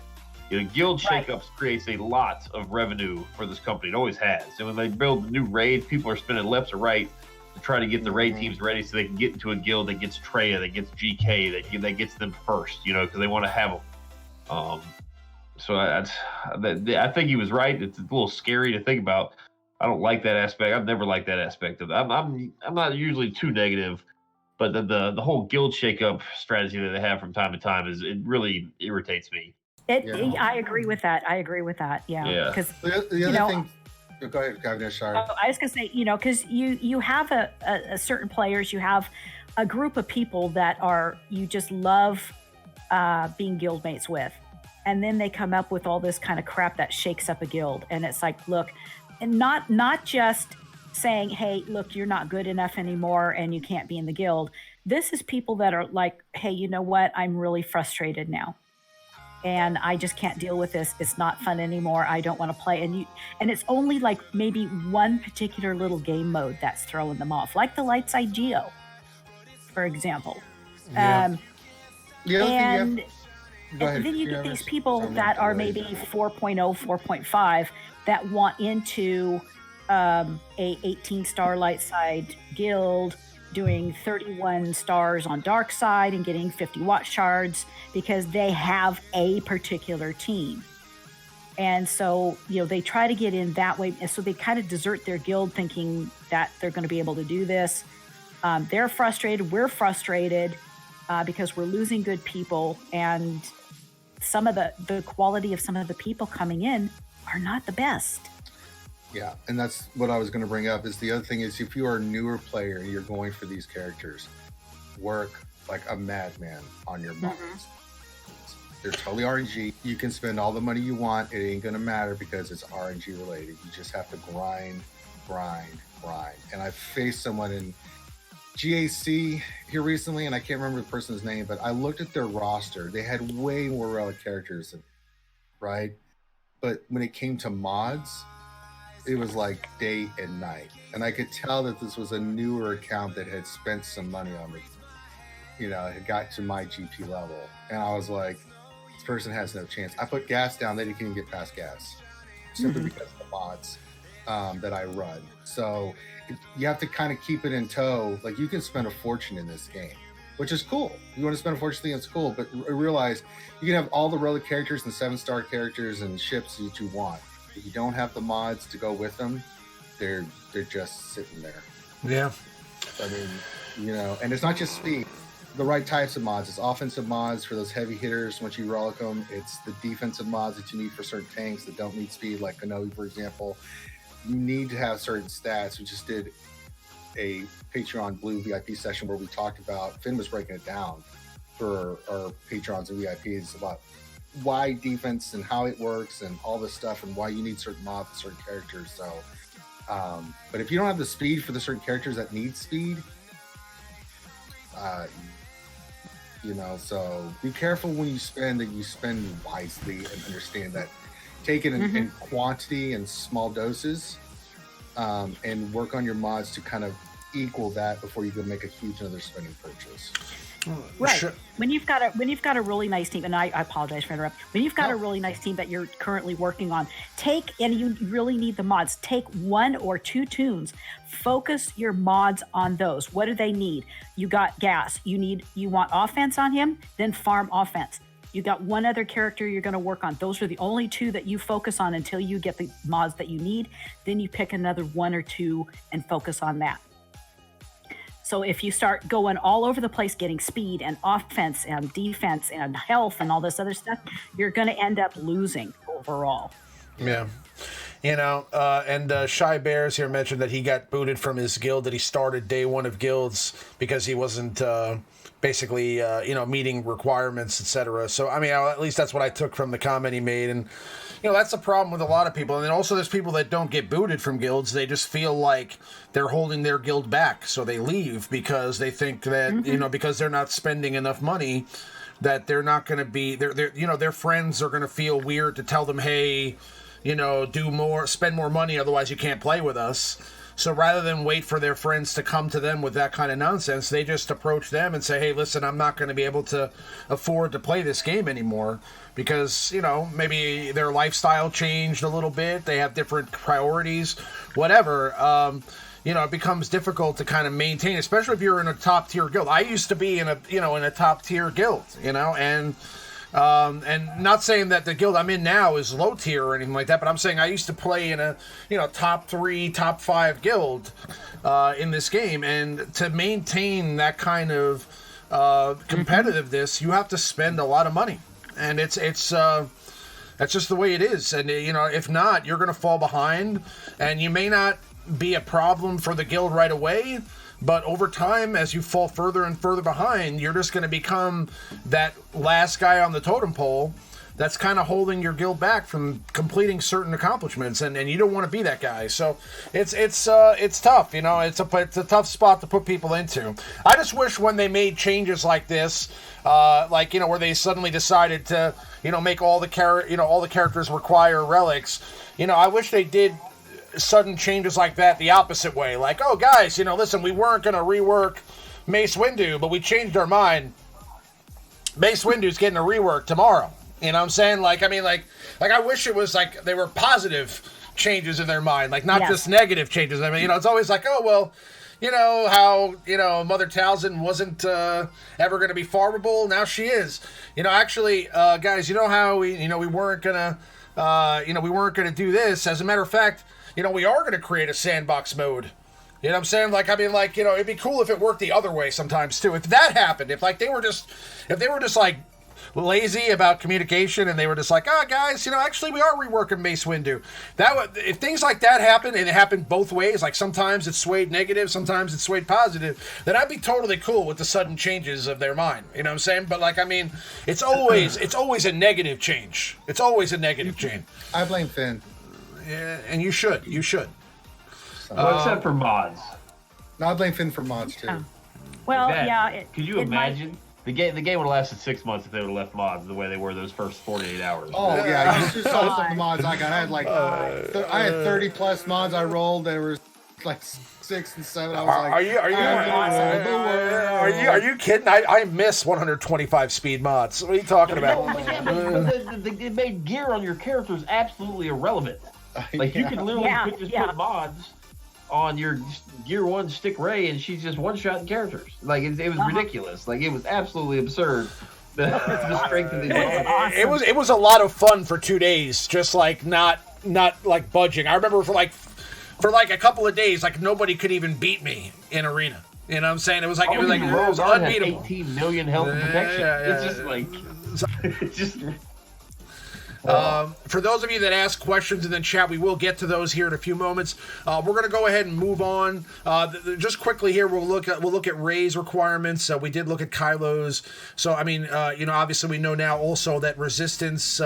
Guild shakeups creates a lot of revenue for this company. It always has. And when they build new raids, people are spending left or right to try to get the raid teams ready so they can get into a guild that gets Traya, that gets GK, that gets them first, because they want to have them. So I think he was right. It's a little scary to think about. I don't like that aspect. I've never liked that aspect of it. I'm not usually too negative, but the whole guild shakeup strategy that they have from time to time it really irritates me. I agree with that. Yeah. Because the other thing. Go ahead, Avinash. Sorry. I was gonna say, because you have a certain players, you have a group of people that you just love being guild mates with, and then they come up with all this kind of crap that shakes up a guild, and it's like, look, and not just saying, hey, look, you're not good enough anymore and you can't be in the guild. This is people that are like, hey, you know what, I'm really frustrated now and I just can't deal with this. It's not fun anymore. I don't want to play. And it's only like maybe one particular little game mode that's throwing them off, like the light side Geo, for example. And then you get these people that are maybe 4.0, 4.5 that want into a 18-star light side guild, doing 31 stars on dark side and getting 50 watch shards because they have a particular team. And so, they try to get in that way. And so they kind of desert their guild thinking that they're going to be able to do this. They're frustrated. We're frustrated. Because we're losing good people, and some of the quality of some of the people coming in are not the best. Yeah, and that's what I was going to bring up. Is the other thing is, if you are a newer player and you're going for these characters, work like a madman on your mods. They're totally RNG. You can spend all the money you want. It ain't going to matter because it's RNG related. You just have to grind And I faced someone in GAC here recently, and I can't remember the person's name, but I looked at their roster. They had way more relic characters, right? But when it came to mods, it was like day and night. And I could tell that this was a newer account that had spent some money on me. You know, it got to my GP level. And I was like, this person has no chance. I put gas down, they didn't even get past gas. Simply because of the mods that I run. So you have to kind of keep it in tow. Like, you can spend a fortune in this game, which is cool. You want to spend a fortune, it's cool. But realize you can have all the relic characters and 7-star characters and ships that you want. If you don't have the mods to go with them, they're just sitting there. Yeah. I mean, you know, and it's not just speed. The right types of mods. It's offensive mods for those heavy hitters once you relic them. It's the defensive mods that you need for certain tanks that don't need speed, like Kenobi, for example. You need to have certain stats. We just did a Patreon Blue VIP session where we talked about, Finn was breaking it down for our patrons and VIPs about why defense and how it works and all this stuff and why you need certain mods and certain characters. So, but if you don't have the speed for the certain characters that need speed, you know, so be careful when you spend, that you spend wisely and understand that. Take it in quantity and small doses, and work on your mods to kind of equal that before you go make a huge another spending purchase. Right. Sure. When you've got a really nice team, and I apologize for interrupting. When you've got a really nice team that you're currently working on, and you really need the mods, take 1 or 2 tunes, focus your mods on those. What do they need? You got gas. You want offense on him, then farm offense. You got one other character you're going to work on. Those are the only 2 that you focus on until you get the mods that you need. Then you pick another 1 or 2 and focus on that. So if you start going all over the place, getting speed and offense and defense and health and all this other stuff, you're going to end up losing overall. Yeah. You know, and Shy Bears here mentioned that he got booted from his guild that he started day 1 of guilds because he wasn't basically, meeting requirements, etc. So, I mean, at least that's what I took from the comment he made. And, you know, that's the problem with a lot of people. And then also there's people that don't get booted from guilds. They just feel like they're holding their guild back. So they leave because they think that, because they're not spending enough money, that they're not going to be, their friends are going to feel weird to tell them, hey, spend more money, otherwise you can't play with us. So rather than wait for their friends to come to them with that kind of nonsense, they just approach them and say, hey, listen, I'm not going to be able to afford to play this game anymore because, maybe their lifestyle changed a little bit. They have different priorities, whatever. It becomes difficult to kind of maintain, especially if you're in a top tier guild. I used to be in a top tier guild, and not saying that the guild I'm in now is low tier or anything like that, but I'm saying I used to play in a, top 3, top 5 guild in this game. And to maintain that kind of competitiveness, you have to spend a lot of money. And it's that's just the way it is. And, if not, you're going to fall behind, and you may not be a problem for the guild right away, but over time, as you fall further and further behind, you're just going to become that last guy on the totem pole that's kind of holding your guild back from completing certain accomplishments, and you don't want to be that guy. So it's tough, it's a tough spot to put people into. I just wish when they made changes like this, where they suddenly decided to, make all the characters require relics. I wish they did sudden changes like that the opposite way. Like, oh, guys, listen, we weren't going to rework Mace Windu, but we changed our mind. Mace Windu's getting a rework tomorrow. You know what I'm saying? I wish it was like they were positive changes in their mind, like not just negative changes. I mean, it's always like, oh, well, how, Mother Talzin wasn't ever going to be farmable. Now she is. Actually, guys, how we weren't going to do this. As a matter of fact, we are going to create a sandbox mode. You know what I'm saying? It'd be cool if it worked the other way sometimes too. If that happened, if they were just like lazy about communication and they were just like, oh, guys, actually we are reworking Mace Windu. If things like that happen, and it happened both ways, like sometimes it's swayed negative, sometimes it's swayed positive, then I'd be totally cool with the sudden changes of their mind. You know what I'm saying? But it's always a negative change. It's always a negative change. I blame Finn. Yeah, and you should. Well, except for mods. No, I blame Finn for mods too. Well, That- yeah. Could you imagine? The game would have lasted 6 months if they would have left mods the way they were those first 48 hours. Oh yeah, you should saw some of the mods I got. I had like I had 30 plus mods I rolled. There was like 6 and 7. I was like, Are you kidding? I miss 125 speed mods. What are you talking about? It made gear on your characters absolutely irrelevant. Like you could literally put mods on your Gear 1 stick Rey, and she's just one-shotting characters. Like it was ridiculous. Like it was absolutely absurd. The strength of these mods. It was a lot of fun for 2 days, just like not like budging. I remember for like a couple of days, like nobody could even beat me in arena. You know what I'm saying? It was unbeatable. 18 million health and protection. It's just like it's just. For those of you that ask questions in the chat, we will get to those here in a few moments. We're going to go ahead and move on. Just quickly here, we'll look at Rey's requirements. We did look at Kylo's. So I mean, obviously we know now also that Resistance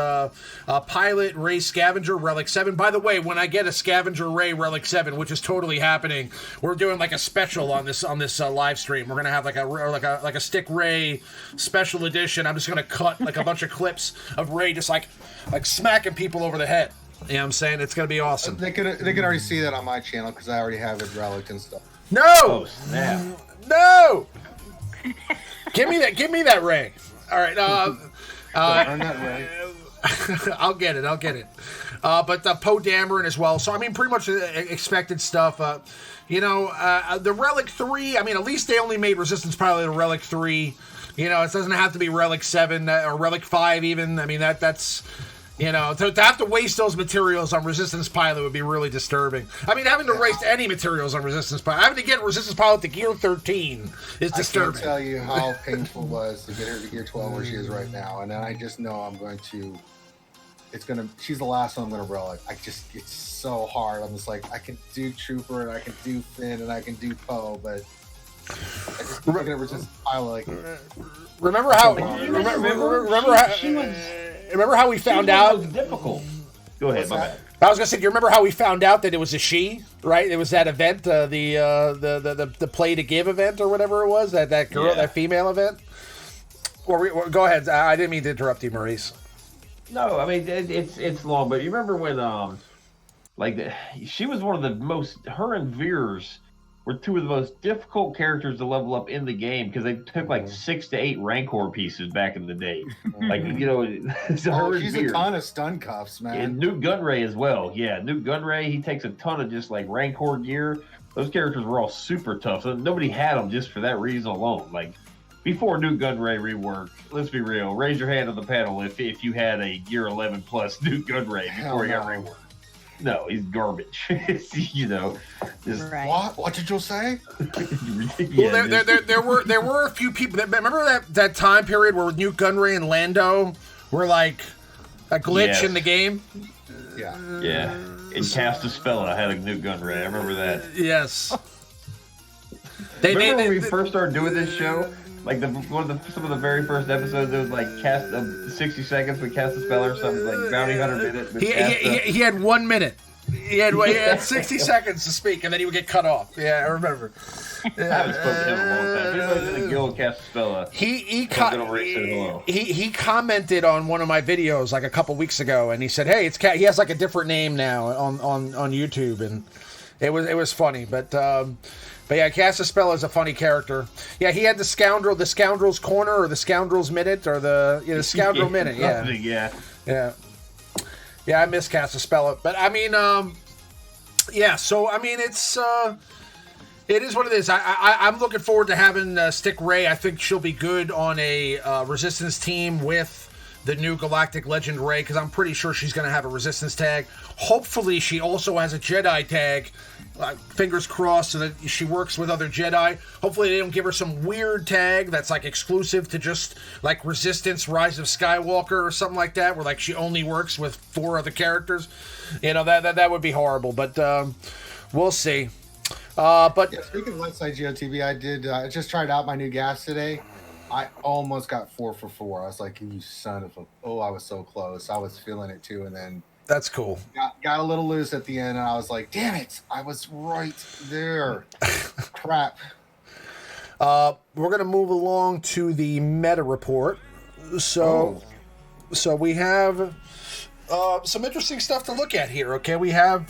pilot Rey Scavenger Relic 7. By the way, when I get a Scavenger Rey Relic 7, which is totally happening, we're doing like a special on this live stream. We're gonna have like a stick Rey special edition. I'm just gonna cut like a bunch of clips of Rey just like smacking people over the head. You know what I'm saying? It's going to be awesome. They can already see that on my channel because I already have it relic and stuff. No! Oh, snap. No! Give me that Rey. All right. Earn that Rey. I'll get it. But Poe Dameron as well. So, I mean, pretty much expected stuff. The Relic 3, I mean, at least they only made Resistance Pilot a Relic 3. It doesn't have to be Relic 7 or Relic 5 even. I mean, that's... to have to waste those materials on Resistance Pilot would be really disturbing. I mean, having to waste any materials on Resistance Pilot, having to get Resistance Pilot to Gear 13 is disturbing. I can't tell you how painful it was to get her to Gear 12 where she is right now, and then I just know she's the last one I'm going to relic. It's so hard. I'm just like, I can do Trooper, and I can do Finn, and I can do Poe, but I just look at Resistance Pilot like... Remember how we found out? It was difficult. Go ahead, my bad. I was gonna say, do you remember how we found out that it was a she? Right? It was that event, the play to give event or whatever it was. That girl, that female event. Go ahead. I didn't mean to interrupt you, Maurice. No, I mean it's long, but you remember when she was one of the most. Her and Veers were two of the most difficult characters to level up in the game because they took like 6 to 8 Rancor pieces back in the day. She's a ton of stun cuffs, man. And Newt Gunray as well. Yeah, Newt Gunray, he takes a ton of just like Rancor gear. Those characters were all super tough. So nobody had them just for that reason alone. Like before Newt Gunray rework, let's be real. Raise your hand on the panel if you had a Gear 11 plus Newt Gunray before he got reworked. No, he's garbage. Right. What did you say? Well, there were a few people that remember that time period where Newt Gunray and Lando were like a glitch in the game. Yeah. Yeah. And Castaspella had a Newt Gunray. I remember that. Yes. Remember when we first started doing this show? Like some of the very first episodes, it was like 60 seconds with Castaspella or something, like Bounty Hunter minute. He had 1 minute. He had 60 seconds to speak, and then he would get cut off. Yeah, I remember. I haven't spoken to him in a long time. If anybody's in the guild, Castaspella. He commented on one of my videos like a couple weeks ago, and he said, "Hey, he has like a different name now on YouTube," and it was funny, but yeah, Castaspella is a funny character. Yeah, he had the Scoundrel's Corner, or the Scoundrel's Minute, or the Scoundrel Minute. Yeah. I miss Castaspella, but I mean, So I mean, it is what it is. I'm looking forward to having Stick Rey. I think she'll be good on a Resistance team with the new Galactic Legend Rey, because I'm pretty sure she's going to have a Resistance tag. Hopefully, she also has a Jedi tag. Fingers crossed, so that she works with other Jedi. Hopefully they don't give her some weird tag that's like exclusive to just like Resistance, Rise of Skywalker or something like that, where like she only works with 4 other characters. That would be horrible, but we'll see. Speaking of Lightside GOTV, I just tried out my new gas today. I almost got 4 for 4. I was like, you son of a... Oh, I was so close. I was feeling it too, and then That's cool. Got a little loose at the end, and I was like, damn it, I was right there. Crap. We're going to move along to the meta report. So we have some interesting stuff to look at here, okay? We have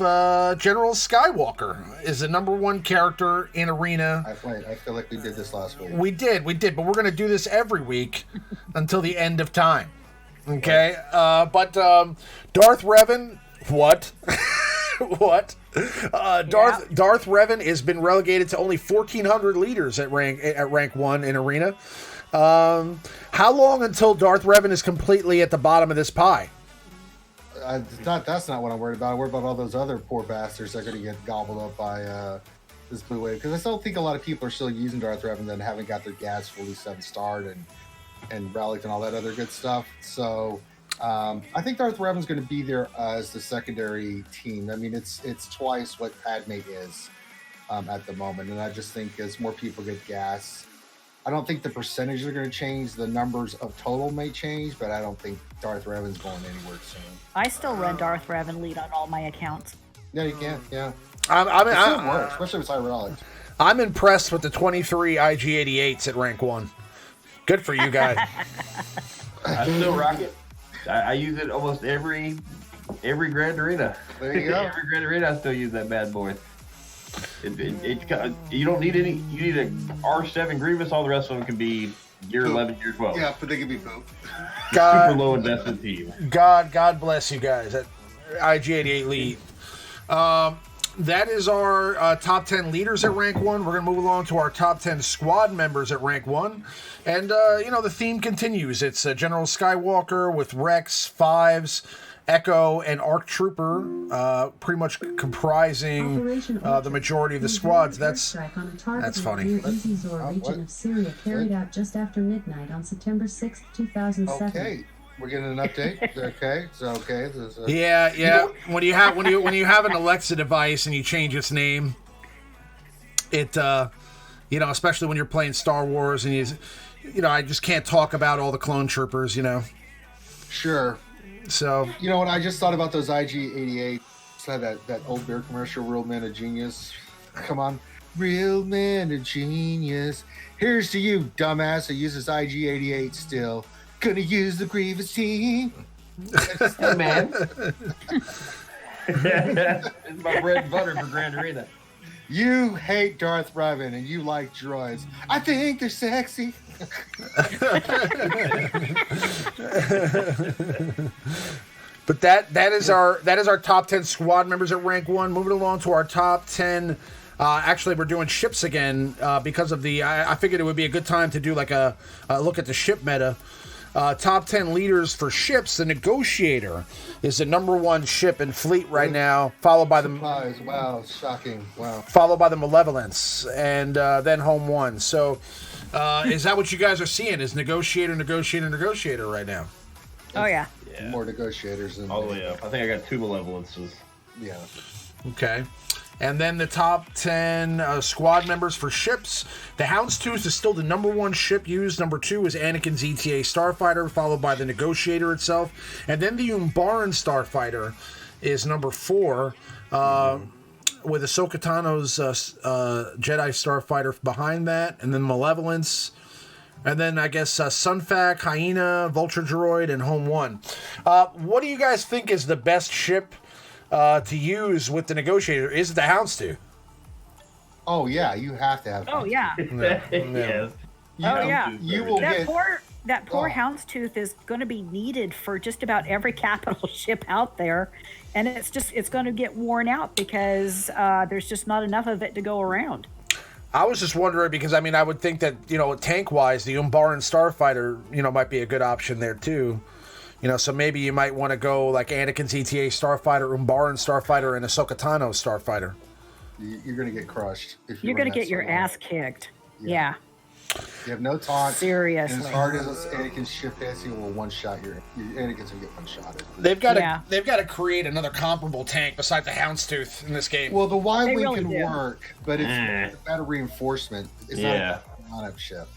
General Skywalker is the #1 character in Arena. I feel like we did this last week. We did, but we're going to do this every week until the end of time. Okay, but Darth Revan, what? What? Darth Revan has been relegated to only 1,400 liters at rank 1 in Arena. How long until Darth Revan is completely at the bottom of this pie? That's not what I'm worried about. I'm worried about all those other poor bastards that are going to get gobbled up by this blue wave. Because I still think a lot of people are still using Darth Revan and haven't got their gas fully 7-starred and relic and all that other good stuff. So I think Darth Revan's going to be there as the secondary team. I mean, it's twice what Padme is at the moment, and I just think as more people get gas, I don't think the percentages are going to change. The numbers of total may change, but I don't think Darth Revan's going anywhere soon. I still run Darth Revan lead on all my accounts. Yeah, you can. Yeah, it still works, especially with high relics. I'm impressed with the 23 IG-88s at rank 1. Good for you guys. I still rock it. I use it almost every Grand Arena. There you go. Every Grand Arena, I still use that bad boy. You don't need any. You need a R7 Grievous. All the rest of them can be year 11, year 12. Yeah, but they can be poop. Super low investment team. God bless you guys. That IG-88 lead. That is our top 10 leaders at rank 1. We're going to move along to our top 10 squad members at rank 1. And, the theme continues. It's General Skywalker with Rex, Fives, Echo, and ARC Trooper, pretty much comprising the majority of the squads. That's funny. Region of Syria carried out just after midnight on September 6th, 2007. Okay. We're getting an update. Okay, so okay. Yeah. When you have an Alexa device and you change its name, it especially when you're playing Star Wars and I just can't talk about all the clone troopers. Sure. So you know what? I just thought about those IG-88. That old beer commercial, "Real Men of Genius." Come on, real men of genius. Here's to you, dumbass, who uses IG-88 still. Gonna use the Grievous team. Hey, man. It's my bread and butter for Grand Arena. You hate Darth Revan and you like droids. I think they're sexy. But that is our top 10 squad members at rank 1. Moving along to our top 10. Actually, we're doing ships again because of I figured it would be a good time to do like a look at the ship meta. Top 10 leaders for ships. The Negotiator is the #1 ship in fleet right now, followed by the wow, shocking, wow. Followed by the Malevolence, and then Home 1. So, is that what you guys are seeing? Is Negotiator right now? Oh yeah. More Negotiators than all the way up. I think I got 2 Malevolences. Yeah. Okay. And then the top 10 squad members for ships. The Houndstooth is still the #1 ship used. #2 is Anakin's ETA Starfighter, followed by the Negotiator itself. And then the Umbaran Starfighter is #4, with Ahsoka Tano's Jedi Starfighter behind that. And then Malevolence. And then I guess Sunfac, Hyena, Vulture Droid, and Home 1. What do you guys think is the best ship to use with the Negotiator? Is it the Houndstooth? Oh yeah, you have to have. Oh yeah. Yes. You will that get poor Houndstooth is going to be needed for just about every capital ship out there, and it's going to get worn out because there's just not enough of it to go around. I was just wondering because I would think that tank wise the Umbaran Starfighter might be a good option there too. So maybe you might want to go like Anakin's ETA Starfighter, Umbaran Starfighter, and Ahsoka Tano Starfighter. You're going to get crushed. You're going to get your ass kicked. Yeah. You have no taunt. Seriously. And as hard as Anakin's ship is, he will one-shot your Anakin's going to get one-shotted. They've got to create another comparable tank besides the Houndstooth in this game. Well, the Y-Wing really can work, but it's not a reinforcement. It's not a non-up ship.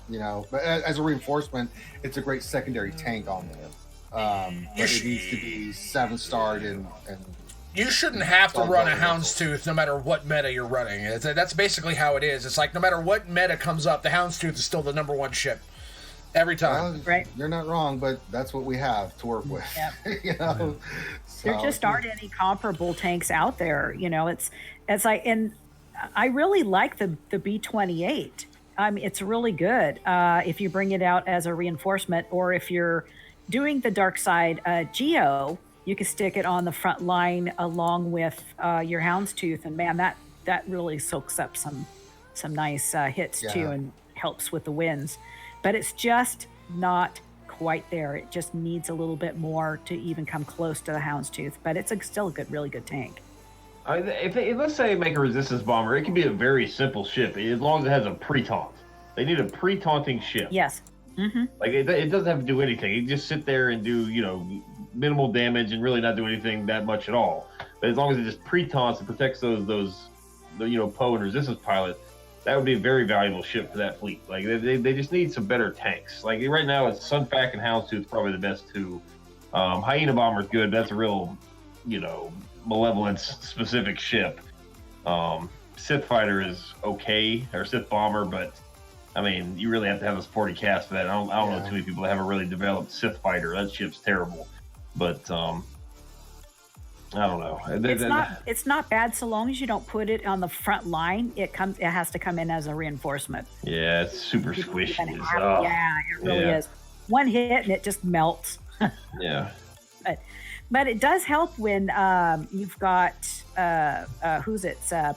But as a reinforcement, it's a great secondary tank on there. but it needs to be 7-starred and you shouldn't have to run a Houndstooth no matter what meta you're running. That's basically how it is. It's like no matter what meta comes up, the Houndstooth is still the number one ship every time. Well, right? You're not wrong, but that's what we have to work with. Yep. You know, There just aren't any comparable tanks out there. You know, it's like, and I really like the B-28. It's really good if you bring it out as a reinforcement, or if you're doing the dark side Geo, you can stick it on the front line along with your Houndstooth, and man, that really soaks up some nice hits too, and helps with the wins. But it's just not quite there. It just needs a little bit more to even come close to the Houndstooth. But it's still a really good tank. If let's say make a resistance bomber, it can be a very simple ship as long as it has a pre-taunt. They need a pre-taunting ship. Yes. Mm-hmm. Like it doesn't have to do anything. You just sit there and do minimal damage and really not do anything that much at all. But as long as it just pre-taunts and protects those Poe and resistance pilot, that would be a very valuable ship for that fleet. Like they just need some better tanks. Like right now, it's Sunfac and Houndstooth probably the best two. Hyena bomber is good. But that's a real malevolence specific ship. Sith fighter is okay, or Sith bomber, but I mean, you really have to have a sporty cast for that. I don't know too many people that have a really developed Sith fighter. That ship's terrible, but I don't know. It's not bad so long as you don't put it on the front line. It has to come in as a reinforcement. Yeah, it's super squishy. Yeah, it really is. One hit and it just melts. Yeah. But it does help when you've got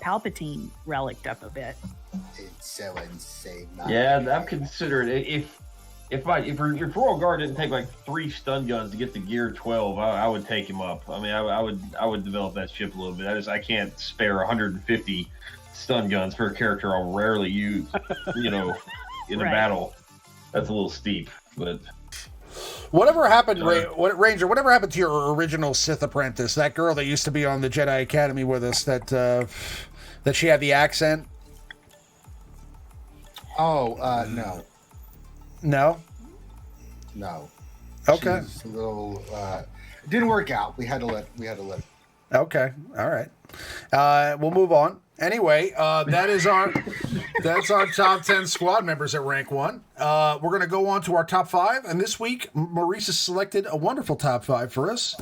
Palpatine relicked up a bit. It's so insane. Yeah, I'm considering if Royal Guard didn't take like 3 stun guns to get to gear 12, I would take him up. I mean, I would develop that ship a little bit. I can't spare 150 stun guns for a character I'll rarely use. In a battle. That's a little steep, but. Whatever happened, Ranger? Whatever happened to your original Sith apprentice? That girl that used to be on the Jedi Academy with us. That she had the accent. Oh no. No. No. Okay. She's a little. It didn't work out. We had to let it. Okay. All right. We'll move on. Anyway, that's our top 10 squad members at rank 1. We're going to go on to our top 5, and this week Maurice has selected a wonderful top 5 for us.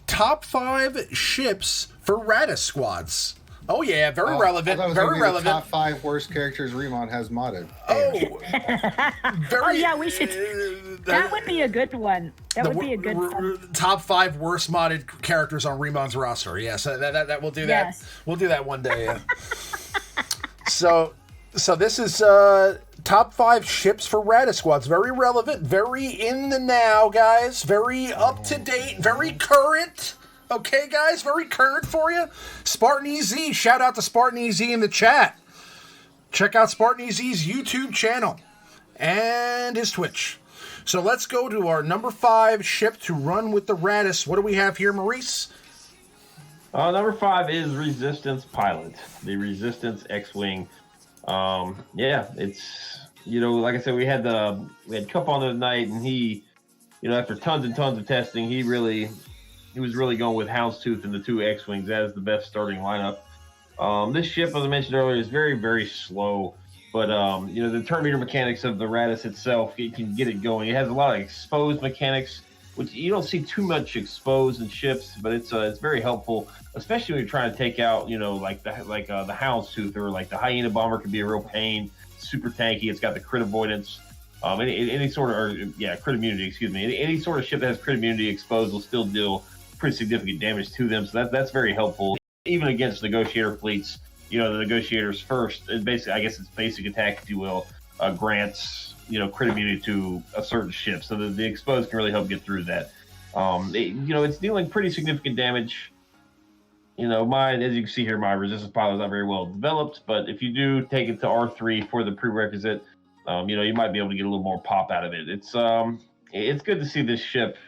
Top 5 ships for Raddus squads. Oh yeah, very relevant. Very relevant. The top 5 worst characters Remon has modded. Oh, we should. That would be a good one. That would be a good one. Top 5 worst modded characters on Remon's roster. Yes, that we'll do that. Yes. We'll do that one day. Yeah. So this is top 5 ships for Raddus squads. Very relevant. Very in the now, guys. Very up to date. Very current. Okay, guys, very current for you. Spartan EZ, shout out to Spartan EZ in the chat. Check out Spartan EZ's YouTube channel and his Twitch. So let's go to our number 5 ship to run with the Raddus. What do we have here, Maurice? Number 5 is Resistance Pilot, the Resistance X-Wing. It's like I said, we had Cup on the night, and he, after tons and tons of testing, he was really going with Houndstooth and the 2 X-Wings. That is the best starting lineup. This ship, as I mentioned earlier, is very, very slow. But, the turn meter mechanics of the Raddus itself, it can get it going. It has a lot of exposed mechanics, which you don't see too much exposed in ships, but it's very helpful, especially when you're trying to take out, the Houndstooth, or like the Hyena Bomber can be a real pain. Super tanky. It's got the crit avoidance. Any sort of crit immunity. Excuse me. Any sort of ship that has crit immunity exposed will still deal pretty significant damage to them, so that's very helpful, even against negotiator fleets. The negotiators first, basically, I guess it's basic attack, if you will, grants crit immunity to a certain ship, so the exposed can really help get through that. It's dealing pretty significant damage. As you can see here, my resistance pilot is not very well developed, but if you do take it to R3 for the prerequisite, you might be able to get a little more pop out of it. It's good to see this ship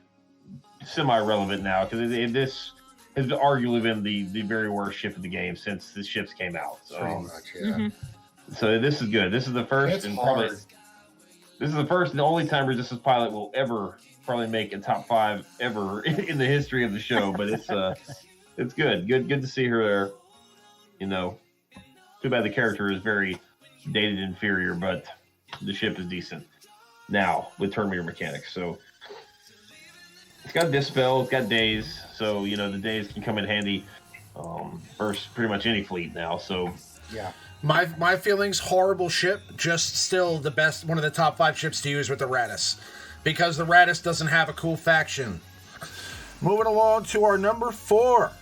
semi-relevant now, because this has arguably been the very worst ship in the game since the ships came out. So, pretty much, yeah. Mm-hmm. So this is good. This is the first and the only time Resistance Pilot will ever probably make a top 5 ever in the history of the show. But it's good to see her there. You know, too bad the character is very dated and inferior, but the ship is decent now with turn meter mechanics. So it's got dispel, it's got days, so you know the days can come in handy versus pretty much any fleet now. So Yeah. My feelings, horrible ship, just still the best, one of the top 5 ships to use with the Raddus, because the Raddus doesn't have a cool faction. Moving along to our number 4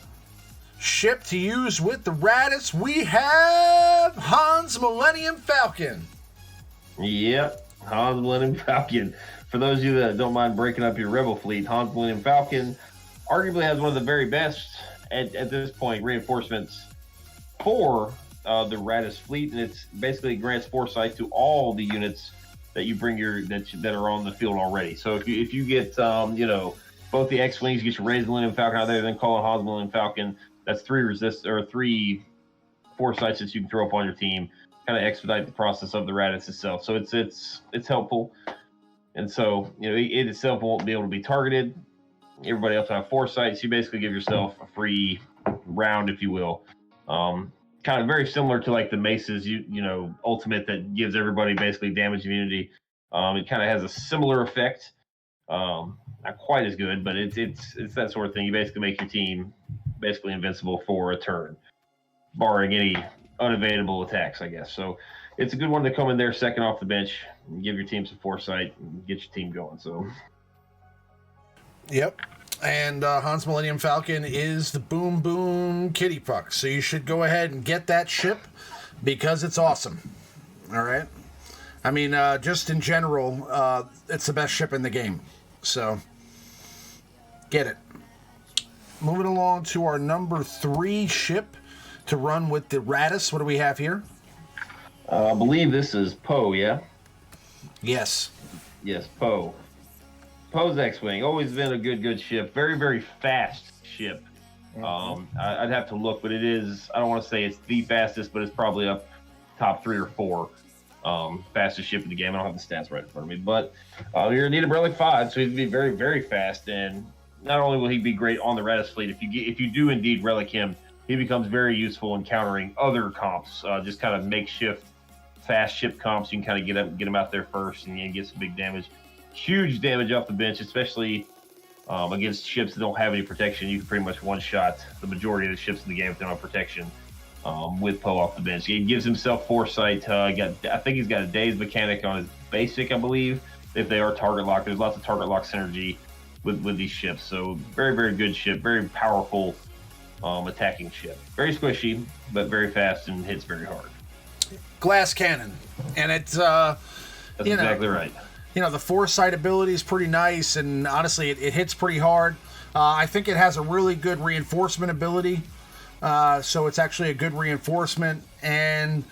ship to use with the Raddus, we have Han's Millennium Falcon. Yep, Han's Millennium Falcon. For those of you that don't mind breaking up your Rebel fleet, Han's Millennium Falcon arguably has one of the very best at this point reinforcements for the Raddus fleet, and it's basically grants foresight to all the units that you bring that are on the field already. So if you get you know, both the X-wings, you get your Rey's Millennium Falcon out there, then call it Han's Millennium Falcon. That's 3 foresights that you can throw up on your team, kind of expedite the process of the Raddus itself. So it's helpful, and so you know it itself won't be able to be targeted. Everybody else will have foresights. You basically give yourself a free round, if you will. Kind of very similar to like the Mace's, you know, ultimate that gives everybody basically damage immunity. It kind of has a similar effect. Not quite as good, but it's that sort of thing. You basically make your team basically invincible for a turn, barring any unavailable attacks, I guess. So it's a good one to come in there second off the bench and give your team some foresight and get your team going. So. Yep. And Han's Millennium Falcon is the Boom Boom Kitty Puck. So you should go ahead and get that ship because it's awesome. All right? I mean, just in general, it's the best ship in the game. So get it. Moving along to our number 3 ship to run with the Raddus. What do we have here? I believe this is Poe, yeah? Yes. Yes, Poe. Poe's X-Wing, always been a good ship. Very, very fast ship. I'd have to look, but it is, I don't want to say it's the fastest, but it's probably up top 3 or 4 fastest ship in the game. I don't have the stats right in front of me, but you're going to need a Relic 5, so he's going to be very, very fast. And not only will he be great on the Raddus fleet, if you do indeed Relic him, he becomes very useful in countering other comps, just kind of makeshift fast ship comps. You can kind of get him out there first and get some big damage. Huge damage off the bench, especially against ships that don't have any protection. You can pretty much one-shot the majority of the ships in the game if they don't have protection with Poe off the bench. He gives himself foresight. I think he's got a day's mechanic on his basic, I believe, if they are target locked. There's lots of target lock synergy with these ships. So very, very good ship, very powerful attacking ship. Very squishy, but very fast and hits very hard. Glass cannon. And it's, That's exactly right. You know, the foresight ability is pretty nice, and honestly, it hits pretty hard. I think it has a really good reinforcement ability, so it's actually a good reinforcement. And,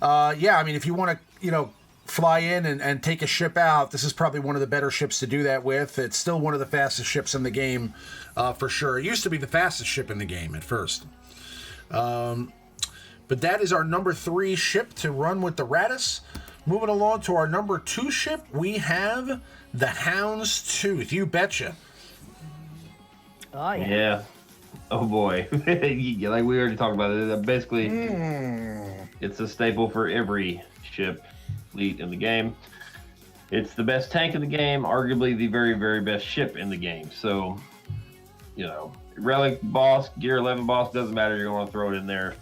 yeah, I mean, if you want to, you know, fly in and take a ship out, this is probably one of the better ships to do that with. It's still one of the fastest ships in the game, for sure. It used to be the fastest ship in the game at first. But that is our number 3 ship to run with the Raddus. Moving along to our number 2 ship, we have the Hound's Tooth. You betcha. Oh, yeah. Yeah. Oh, boy. Like we already talked about it. Basically, it's a staple for every ship fleet in the game. It's the best tank in the game, arguably the very, very best ship in the game. So, you know, Relic boss, Gear 11 boss, doesn't matter. You're going to throw it in there.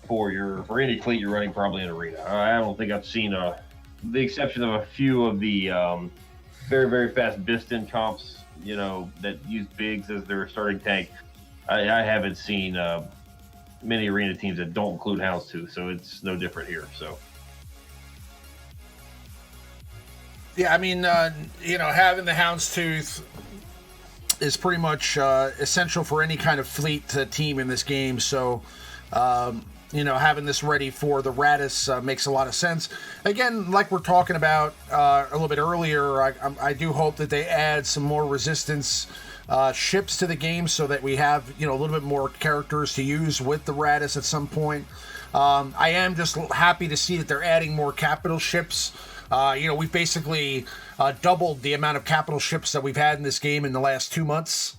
For any fleet you're running, probably in Arena. I don't think I've seen the exception of a few of the very, very fast Biston comps, you know, that use Bigs as their starting tank. I haven't seen many Arena teams that don't include Houndstooth, so it's no different here. So Yeah, I mean, you know, having the Houndstooth is pretty much essential for any kind of fleet team in this game. So, you know, having this ready for the Raddus makes a lot of sense. Again, like we're talking about a little bit earlier, I do hope that they add some more resistance ships to the game so that we have, you know, a little bit more characters to use with the Raddus at some point. I am just happy to see that they're adding more capital ships We've basically doubled the amount of capital ships that we've had in this game in the last 2 months.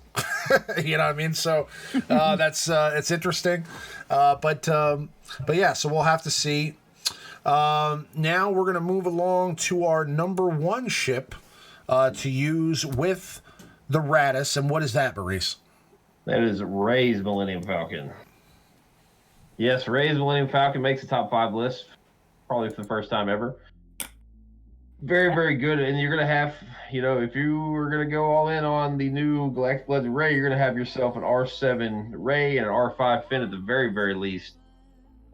You know what I mean? So that's it's interesting. But yeah, so we'll have to see. Now we're going to move along to our number 1 ship to use with the Raddus. And what is that, Maurice? That is Rey's Millennium Falcon. Yes, Rey's Millennium Falcon makes the top 5 list, probably for the first time ever. Very, very good. And you're going to have, if you were going to go all in on the new Galactic Legend Rey, you're going to have yourself an R7 Rey and an R5 Finn at the very, very least.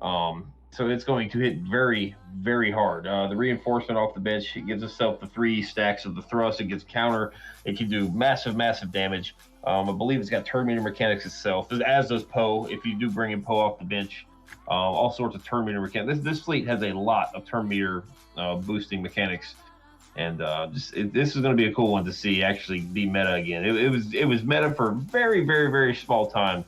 So it's going to hit very, very hard. The reinforcement off the bench, it gives itself the 3 stacks of the thrust. It gets counter. It can do massive, massive damage. I believe it's got turn meter mechanics itself, as does Poe, if you do bring in Poe off the bench. All sorts of turn meter mechanics. This fleet has a lot of turn meter boosting mechanics. And this is going to be a cool one to see actually be meta again. It was meta for a very, very, very small time.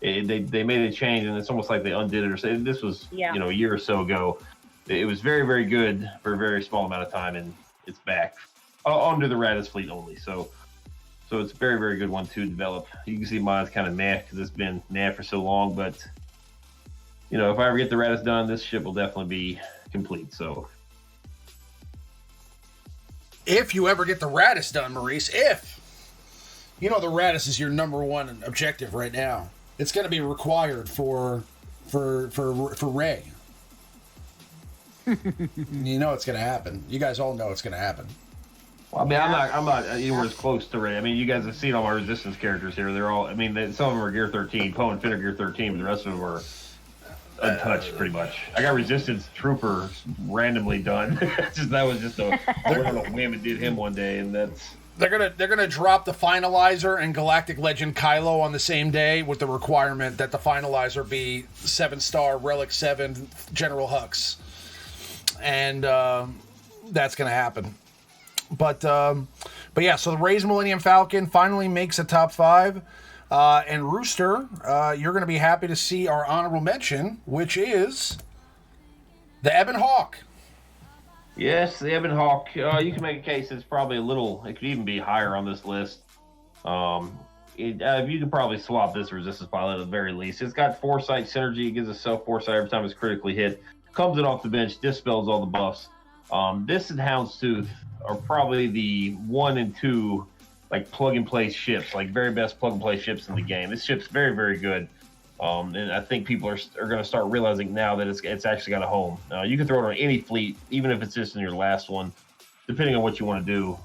They made a change, and it's almost like they undid it. Or say this was a year or so ago. It was very, very good for a very small amount of time, and it's back under the Raddus fleet only. So it's a very, very good one to develop. You can see mine's kind of meh because it's been meh for so long. But if I ever get the Raddus done, this ship will definitely be complete. So if you ever get the Raddus done, Maurice, the Raddus is your number 1 objective right now. It's going to be required for Rey. It's going to happen. You guys all know it's going to happen. Well, I mean, I'm not anywhere as close to Rey. I mean, you guys have seen all my Resistance characters here. They're all. I mean, some of them are Gear 13. Poe and Finn are Gear 13, but the rest of them are untouched, pretty much. I got Resistance Trooper randomly done. That was just a whim. It did him one day, and that's. They're gonna drop the Finalizer and Galactic Legend Kylo on the same day with the requirement that the Finalizer be 7-star Relic 7 General Hux, and that's gonna happen. But yeah, so the Rey's Millennium Falcon finally makes a top 5, and Rooster, you're gonna be happy to see our honorable mention, which is the Ebon Hawk. Yes, the Ebon Hawk. You can make a case it's probably it could even be higher on this list. You could probably swap this Resistance pilot at the very least. It's got Foresight synergy. It gives itself Foresight every time it's critically hit. Comes it off the bench, dispels all the buffs. This and Houndstooth are probably the 1 and 2 like plug-and-play ships, like very best plug-and-play ships in the game. This ship's very, very good. And I think people are going to start realizing now that it's actually got a home. You can throw it on any fleet, even if it's just in your last one, depending on what you want to do.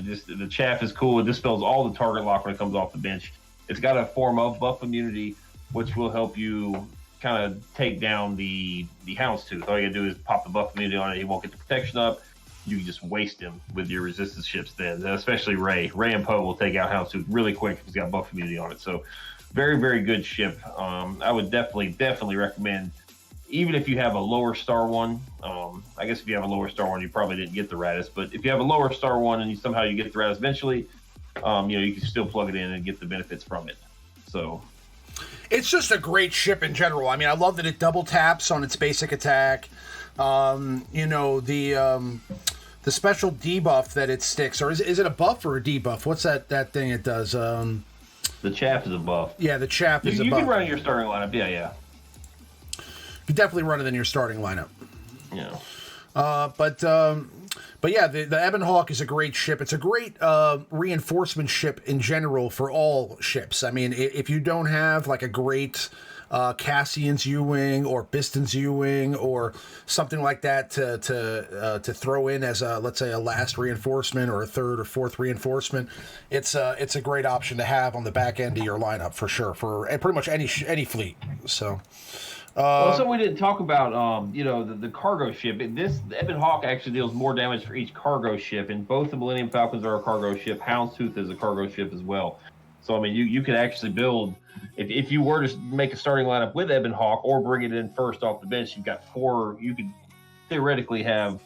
Just the chaff is cool. It dispels all the target lock when it comes off the bench. It's got a form of buff immunity, which will help you kind of take down the Houndstooth. All you got to do is pop the buff immunity on it. He won't get the protection up. You can just waste him with your resistance ships then, especially Rey. Rey and Poe will take out Houndstooth really quick if he's got buff immunity on it. So very, very good ship. I would definitely recommend, even if you have a lower star one. I guess if you have a lower star one, you probably didn't get the Raddus. But if you have a lower star one and somehow you get the Raddus eventually, you can still plug it in and get the benefits from it. So it's just a great ship in general. I mean, I love that it double taps on its basic attack. The special debuff that it sticks, or is it a buff or a debuff? What's that thing it does? The chaff is a buff. Yeah, the chaff is a buff. You can run in your starting lineup. Yeah. You definitely run it in your starting lineup. Yeah. But yeah, the Ebon Hawk is a great ship. It's a great reinforcement ship in general for all ships. I mean, if you don't have like a great Cassian's U-wing or Biston's U-wing or something like that to throw in as let's say a last reinforcement or a third or fourth reinforcement, it's a great option to have on the back end of your lineup for sure for pretty much any fleet. So. Also, we didn't talk about the cargo ship. The Ebon Hawk actually deals more damage for each cargo ship, and both the Millennium Falcons are a cargo ship. Houndstooth is a cargo ship as well. So I mean, you could actually build if you were to make a starting lineup with Ebon Hawk or bring it in first off the bench. You've got 4. You could theoretically have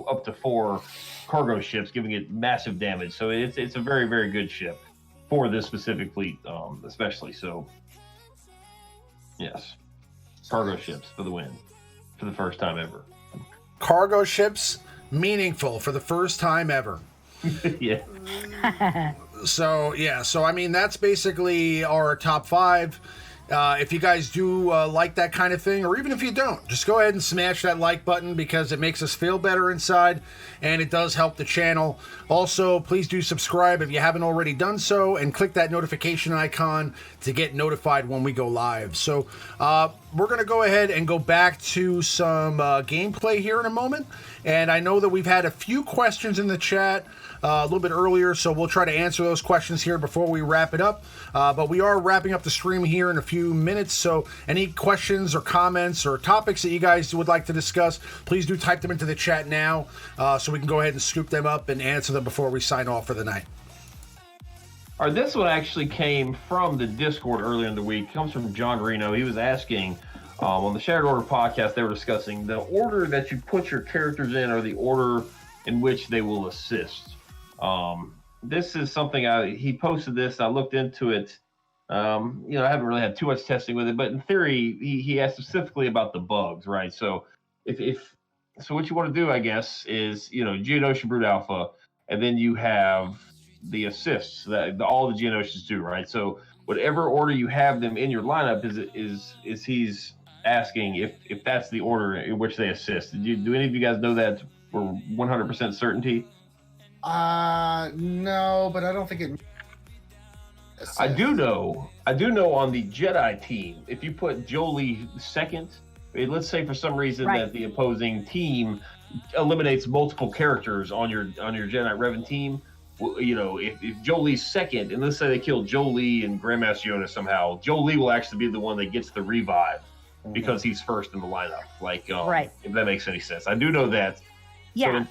up to 4 cargo ships, giving it massive damage. So it's a very, very good ship for this specific fleet, especially. So yes. Cargo ships for the win for the first time ever. Cargo ships meaningful for the first time ever. Yeah. So I mean, that's basically our top 5. If you guys do like that kind of thing, or even if you don't, just go ahead and smash that like button, because it makes us feel better inside and it does help the channel. Also, please do subscribe if you haven't already done so, and click that notification icon to get notified when we go live. So we're going to go ahead and go back to some gameplay here in a moment. And I know that we've had a few questions in the chat a little bit earlier, so we'll try to answer those questions here before we wrap it up. But we are wrapping up the stream here in a few minutes, so any questions or comments or topics that you guys would like to discuss, please do type them into the chat now, so we can go ahead and scoop them up and answer them before we sign off for the night. All right, this one actually came from the Discord earlier in the week. It comes from John Reno. He was asking, on the Shared Order podcast, they were discussing the order that you put your characters in, or the order in which they will assist. This is something he posted this. I looked into it. I haven't really had too much testing with it, but in theory, he asked specifically about the bugs, right? So so what you want to do, I guess, is, Geonosian Brood Alpha, and then you have the assists that all the Geonosians do, right? So whatever order you have them in your lineup is he's asking if that's the order in which they assist. Do any of you guys know that for 100% certainty? No, but I don't think it. I do know on the Jedi team, if you put Jolie second, let's say for some reason that the opposing team eliminates multiple characters on your Jedi Revan team, if Jolie's second, and let's say they kill Jolie and Grandmaster Yoda somehow, Jolie will actually be the one that gets the revive because he's first in the lineup. If that makes any sense. I do know that. Yeah, so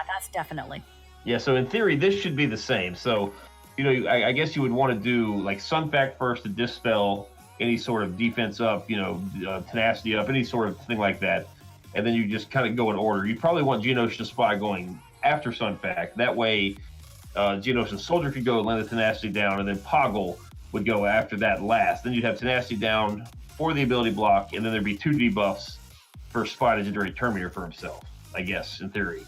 that's definitely. Yeah, so in theory, this should be the same. So, I guess you would want to do like Sunfac first to dispel any sort of defense up, tenacity up, any sort of thing like that. And then you just kind of go in order. You probably want Geonosian Spy going after Sunfac. That way, Geonosian Soldier could go land the tenacity down, and then Poggle would go after that last. Then you'd have tenacity down for the ability block, and then there'd be 2 debuffs for Spy to generate Terminator for himself, I guess, in theory.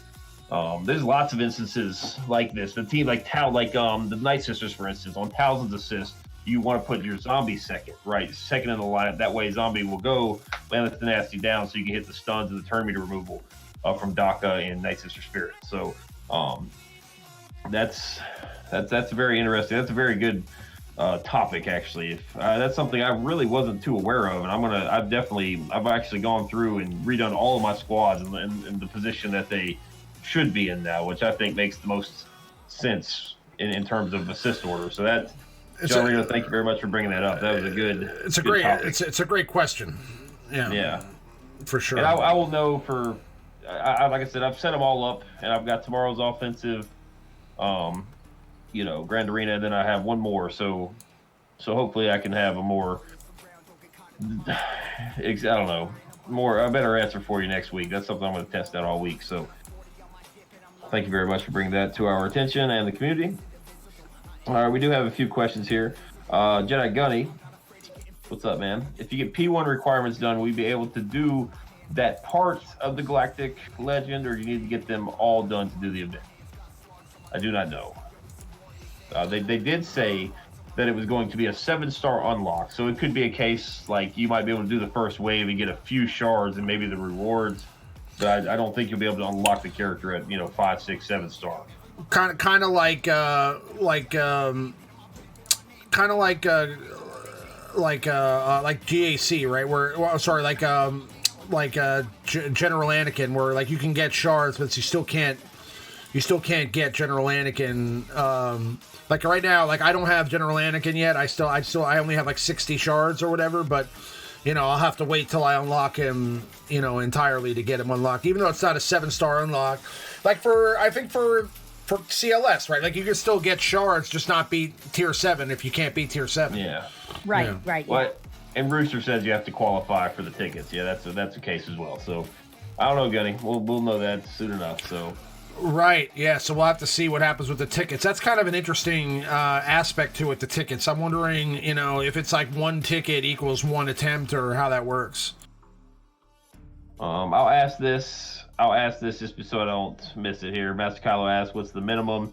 There's lots of instances like this. The team the Night Sisters, for instance, on Talzin's assist, you want to put your zombie second, right? Second in the lineup. That way, zombie will go land the tenacity down, so you can hit the stuns and the turn meter removal from Daka and Night Sister Spirit. So that's very interesting. That's a very good topic, actually. That's something I really wasn't too aware of, and I've actually gone through and redone all of my squads in the position that they should be in now, which I think makes the most sense in terms of assist order. So that, John Reno, thank you very much for bringing that up. That was a good. It's a great question. Yeah, for sure. And I will know for, like I said, I've set them all up, and I've got tomorrow's offensive, Grand Arena, and then I have one more. So hopefully I can have a more, I don't know, a better answer for you next week. That's something I'm going to test out all week. So. Thank you very much for bringing that to our attention and the community. All right, we do have a few questions here. Jedi Gunny, what's up, man? If you get P1 requirements done, will you be able to do that part of the Galactic Legend, or do you need to get them all done to do the event? I do not know. They did say that it was going to be a 7-star unlock, so it could be a case like you might be able to do the first wave and get a few shards and maybe the rewards. But I don't think you'll be able to unlock the character at 5, 6, 7 stars. Kind of like GAC, right? General Anakin, where like you can get shards, but you still can't get General Anakin. Like right now, like I don't have General Anakin yet. I only have like 60 shards or whatever, but. I'll have to wait till I unlock him, entirely to get him unlocked. Even though it's not a 7-star unlock. Like for CLS, right? Like you can still get shards, just not beat tier 7 if you can't beat tier 7. Yeah. Right, yeah. right. What? And Rooster says you have to qualify for the tickets. Yeah, that's the case as well. So I don't know, Gunny. We'll know that soon enough. So. Right, yeah, so we'll have to see what happens with the tickets. That's kind of an interesting aspect to it, the tickets. I'm wondering, if it's like one ticket equals one attempt or how that works. I'll ask this just so I don't miss it here. Master Kylo asks, what's the minimum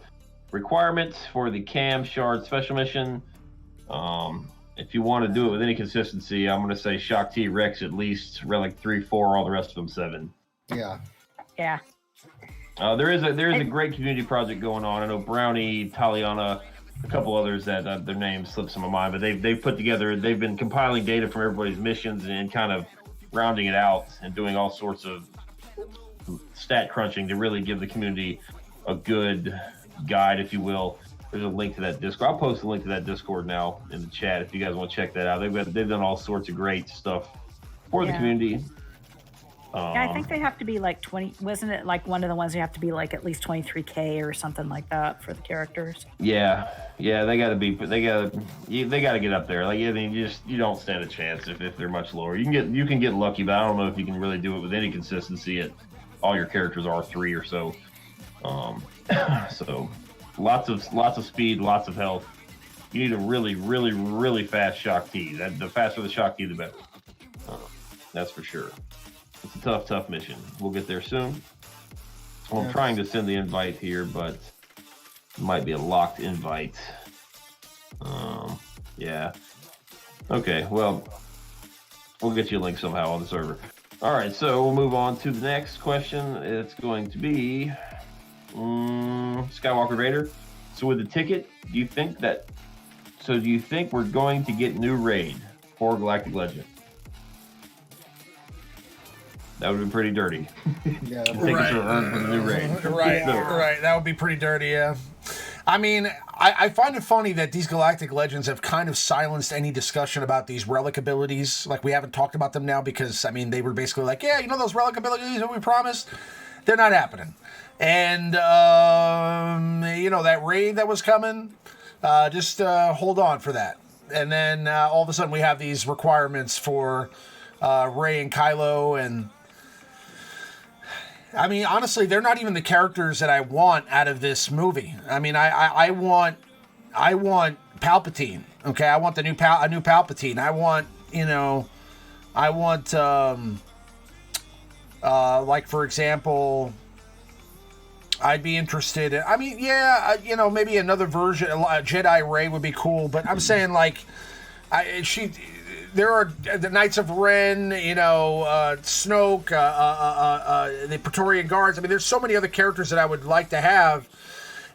requirement for the Cam Shard special mission? If you want to do it with any consistency, I'm going to say Shock T Rex at least Relic 3, 4, all the rest of them 7. Yeah. Yeah. There is a great community project going on. I know Brownie, Taliana, a couple others that their names slips in my mind, but they've put together. They've been compiling data from everybody's missions and kind of rounding it out and doing all sorts of stat crunching to really give the community a good guide, if you will. There's a link to that Discord. I'll post a link to that Discord now in the chat if you guys want to check that out. They've done all sorts of great stuff for the community. Yeah, I think they have to be like 20. Wasn't it like one of the ones you have to be like at least 23K or something like that for the characters? Yeah, they got to get up there. Like, I mean, you don't stand a chance if they're much lower. You can get lucky, but I don't know if you can really do it with any consistency. At all your characters are 3 or so. So lots of speed, lots of health. You need a really, really, really fast Shock T. The faster the Shock T, the better. That's for sure. It's a tough mission. We'll get there soon. Well, I'm trying to send the invite here, but it might be a locked invite. Yeah. Okay, well, we'll get you a link somehow on the server. All right, so we'll move on to the next question. It's going to be Skywalker Vader. So with the ticket, do you think we're going to get new raid for Galactic Legend? That would be pretty dirty. Yeah, Right. For the new raid. Right. That would be pretty dirty, yeah. I mean, I find it funny that these Galactic Legends have kind of silenced any discussion about these relic abilities. Like, we haven't talked about them now because, I mean, they were basically like, yeah, you know those relic abilities that we promised? They're not happening. And, you know, that raid that was coming, just hold on for that. And then all of a sudden we have these requirements for Rey and Kylo, and I mean, honestly, they're not even the characters that I want out of this movie. I mean, I want Palpatine. Okay, I want a new Palpatine. I want like, for example, I'd be interested in, I mean, yeah, you know, maybe another version, Jedi Rey would be cool, but I'm saying, like, there are the Knights of Ren, you know, Snoke, the Praetorian Guards. I mean, there's so many other characters that I would like to have,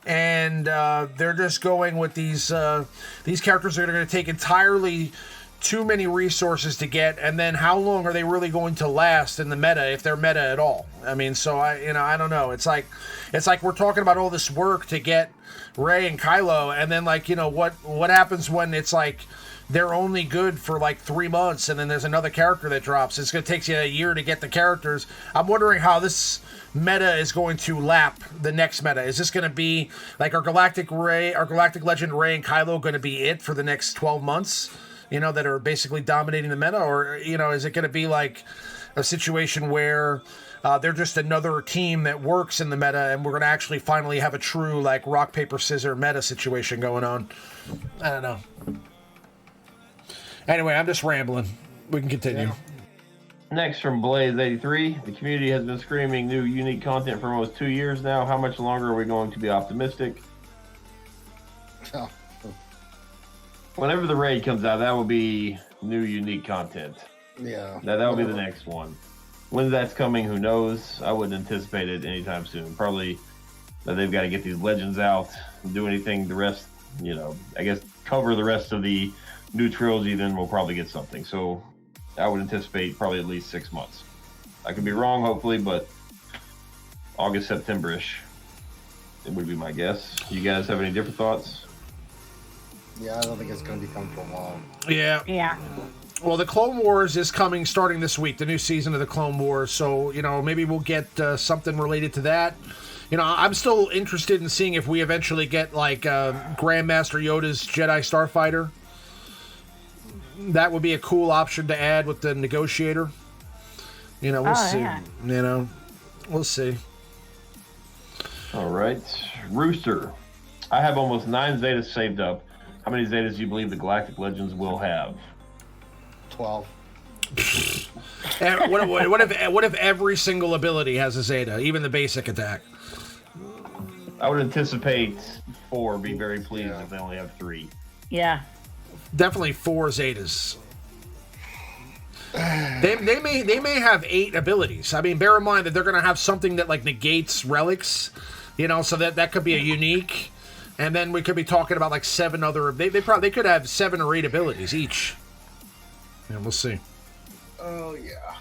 and they're just going with these characters that are going to take entirely too many resources to get, and then how long are they really going to last in the meta, if they're meta at all? I mean, so I don't know. It's like we're talking about all this work to get Rey and Kylo, and then, like, you know, what happens when it's like they're only good for like 3 months, and then there's another character that drops. It's going to take you a year to get the characters. I'm wondering how this meta is going to lap the next meta. Is this going to be like our Galactic Legend Rey and Kylo going to be it for the next 12 months? You know, that are basically dominating the meta, or, you know, is it going to be like a situation where they're just another team that works in the meta, and we're going to actually finally have a true, like, rock paper scissors meta situation going on? I don't know. Anyway, I'm just rambling. We can continue. Next from Blaze83, the community has been screaming new unique content for almost 2 years now. How much longer are we going to be optimistic? Oh. Whenever the raid comes out, that will be new unique content. Yeah. That will be the next one. When that's coming, who knows? I wouldn't anticipate it anytime soon. Probably that they've got to get these legends out and do anything the rest, you know, I guess cover the rest of the new trilogy, then we'll probably get something. So I would anticipate probably at least 6 months. I could be wrong, hopefully, but August, September-ish, it would be my guess. You guys have any different thoughts? Yeah, I don't think it's going to be coming for a while. Yeah. Well, the Clone Wars is coming starting this week, the new season of the Clone Wars. So, you know, maybe we'll get something related to that. You know, I'm still interested in seeing if we eventually get, like, Grandmaster Yoda's Jedi Starfighter. That would be a cool option to add with the Negotiator. You know, we'll see. Yeah. You know, we'll see. All right. Rooster, I have almost 9 Zetas saved up. How many Zetas do you believe the Galactic Legends will have? 12. And what if every single ability has a Zeta, even the basic attack? I would anticipate 4 be very pleased if they only have 3. Yeah. Definitely 4 Zetas. They may have 8 abilities. I mean, bear in mind that they're going to have something that like negates relics, so that could be a unique. And then we could be talking about like 7 other. They could have 7 or 8 abilities each. And we'll see. Oh yeah.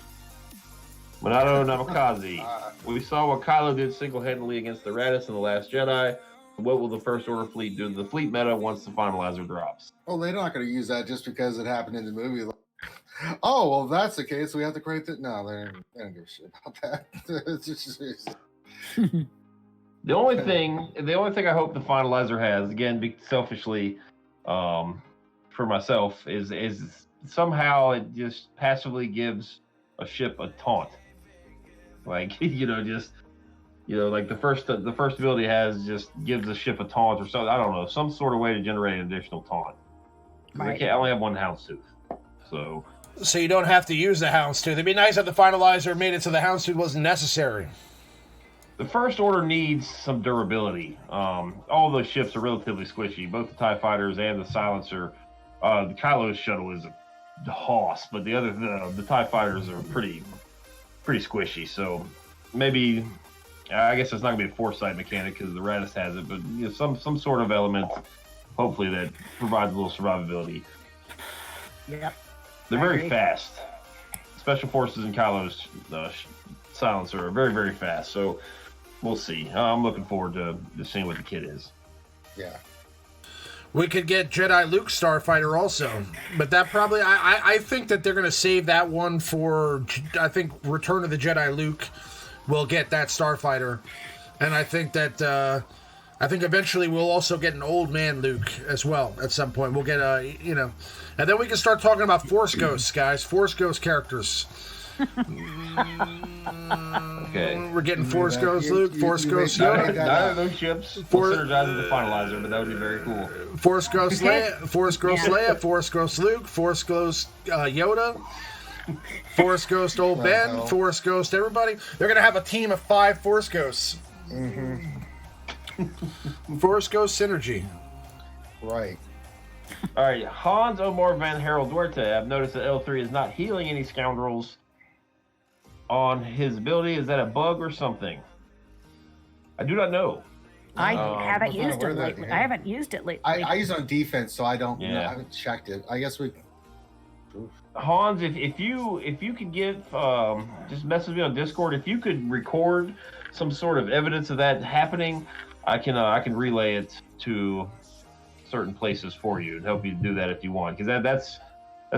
Monado Namikaze. We saw what Kylo did single-handedly against the Raddus in The Last Jedi. What will the First Order fleet do to the fleet meta once the finalizer drops? Well, they're not going to use that just because it happened in the movie. Oh, well, if that's the case, we have to create that. No, they don't give a shit about that. The only thing I hope the finalizer has, again, selfishly, for myself, is somehow it just passively gives a ship a taunt. Like, like the first ability just gives the ship a taunt or something. I don't know, some sort of way to generate an additional taunt. Right. I only have 1 Houndstooth, so you don't have to use the Houndstooth. It'd be nice if the finalizer made it so the Houndstooth wasn't necessary. The First Order needs some durability. All those ships are relatively squishy, both the TIE fighters and the silencer. The Kylo shuttle is a hoss, but the TIE fighters are pretty squishy. So maybe, I guess it's not gonna be a foresight mechanic because the Raddus has it, but some sort of element, hopefully, that provides a little survivability. Yep. They're very fast. Special Forces and Kylo's silencer are very, very fast. So we'll see. I'm looking forward to seeing what the kid is. Yeah. We could get Jedi Luke Starfighter also, but that probably I think that they're going to save that one for, I think, Return of the Jedi Luke will get that Starfighter, and I think that eventually we'll also get an old man Luke as well at some point. We'll get and then we can start talking about Force Ghosts, guys. Force Ghost characters. Okay. We're getting Force Ghost Luke, Force Ghost Yoda. None of those ships will synergize with the finalizer, but that would be very cool. Force Ghost Leia, Force Ghost Leia, Force Ghost Luke, Force Ghost Yoda, Force Ghost Old Ben, Force Ghost everybody. They're going to have a team of 5 Force Ghosts. Mm-hmm. Force Ghost synergy. Right. All right, Hans Omar Van Harold Duarte. I've noticed that L3 is not healing any scoundrels on his ability. Is that a bug or something? I do not know. I haven't used it lately. I haven't used it lately. I use it on defense, so I don't. I haven't checked it. I guess we. Hans, if you could give just message me on Discord. If you could record some sort of evidence of that happening, I can relay it to certain places for you and help you do that if you want, because that's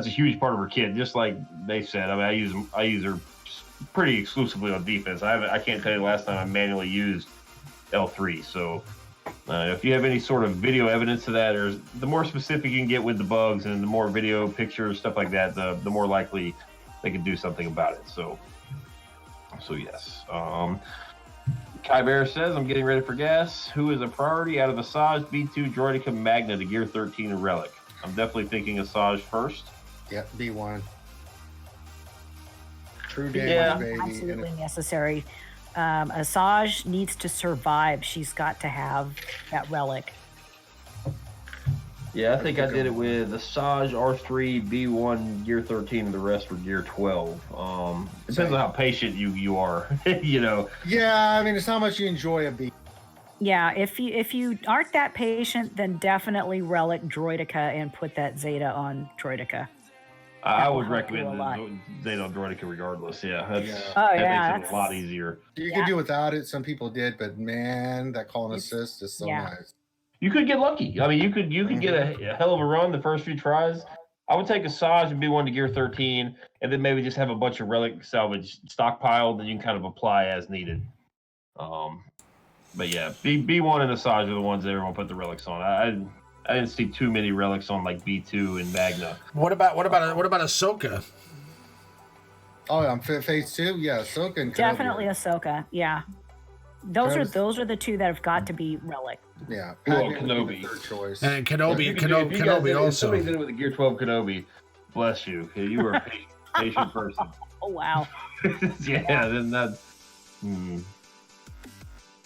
a huge part of her kit. Just like they said, I mean, I use her pretty exclusively on defense. I can't tell you the last time I manually used L3. So if you have any sort of video evidence of that, or the more specific you can get with the bugs and the more video pictures, stuff like that, the more likely they can do something about it. So yes. Kai Bear says, I'm getting ready for gas. Who is a priority out of Asajj, B2, Droideka, Magna to Gear 13 and Relic? I'm definitely thinking Asajj first. Yep, B1. True damage, baby. Absolutely necessary. Asajj needs to survive. She's got to have that Relic. Yeah, I think I did it with Asajj, R3, B1, Gear 13, and the rest were Gear 12. Depends on how patient you are, Yeah, I mean, it's how much you enjoy a beat. Yeah, if you aren't that patient, then definitely Relic Droideka and put that Zeta on Droideka. I would recommend Zeta on Droideka regardless. Yeah, that makes it a lot easier. You can do without it. Some people did, but man, that call and assist is so nice. You could get lucky. I mean, you could get a hell of a run the first few tries. I would take Asajj and B1 to Gear 13, and then maybe just have a bunch of Relic salvage stockpiled that you can kind of apply as needed. But yeah, B1 and Asajj are the ones that everyone put the relics on. I didn't see too many relics on like B2 and Magna. What about Ahsoka? Oh, on phase 2, yeah, Ahsoka and Kenobi. Definitely Ahsoka. Yeah, those are the 2 that have got to be Relic. Yeah, Kenobi. Third choice. And Kenobi also. If somebody's in it with a Gear 12 Kenobi, bless you. You are patient person. Oh, wow. Yeah, then that's.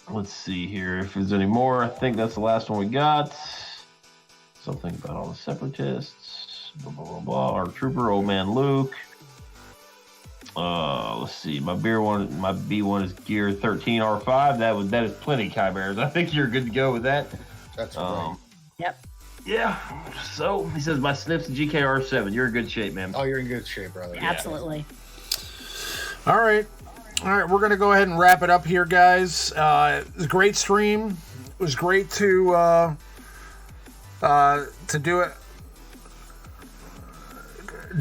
Let's see here if there's any more. I think that's the last one we got. Something about all the separatists. Blah blah blah blah. Our trooper, old man Luke. Let's see. My B1 is gear 13R5. That is plenty, Kai Bears. I think you're good to go with that. That's right. Yep. Yeah. So he says my snips and GKR7. You're in good shape, man. Oh, you're in good shape, brother. Absolutely. All right, we're gonna go ahead and wrap it up here, guys. It was a great stream. It was great to do it.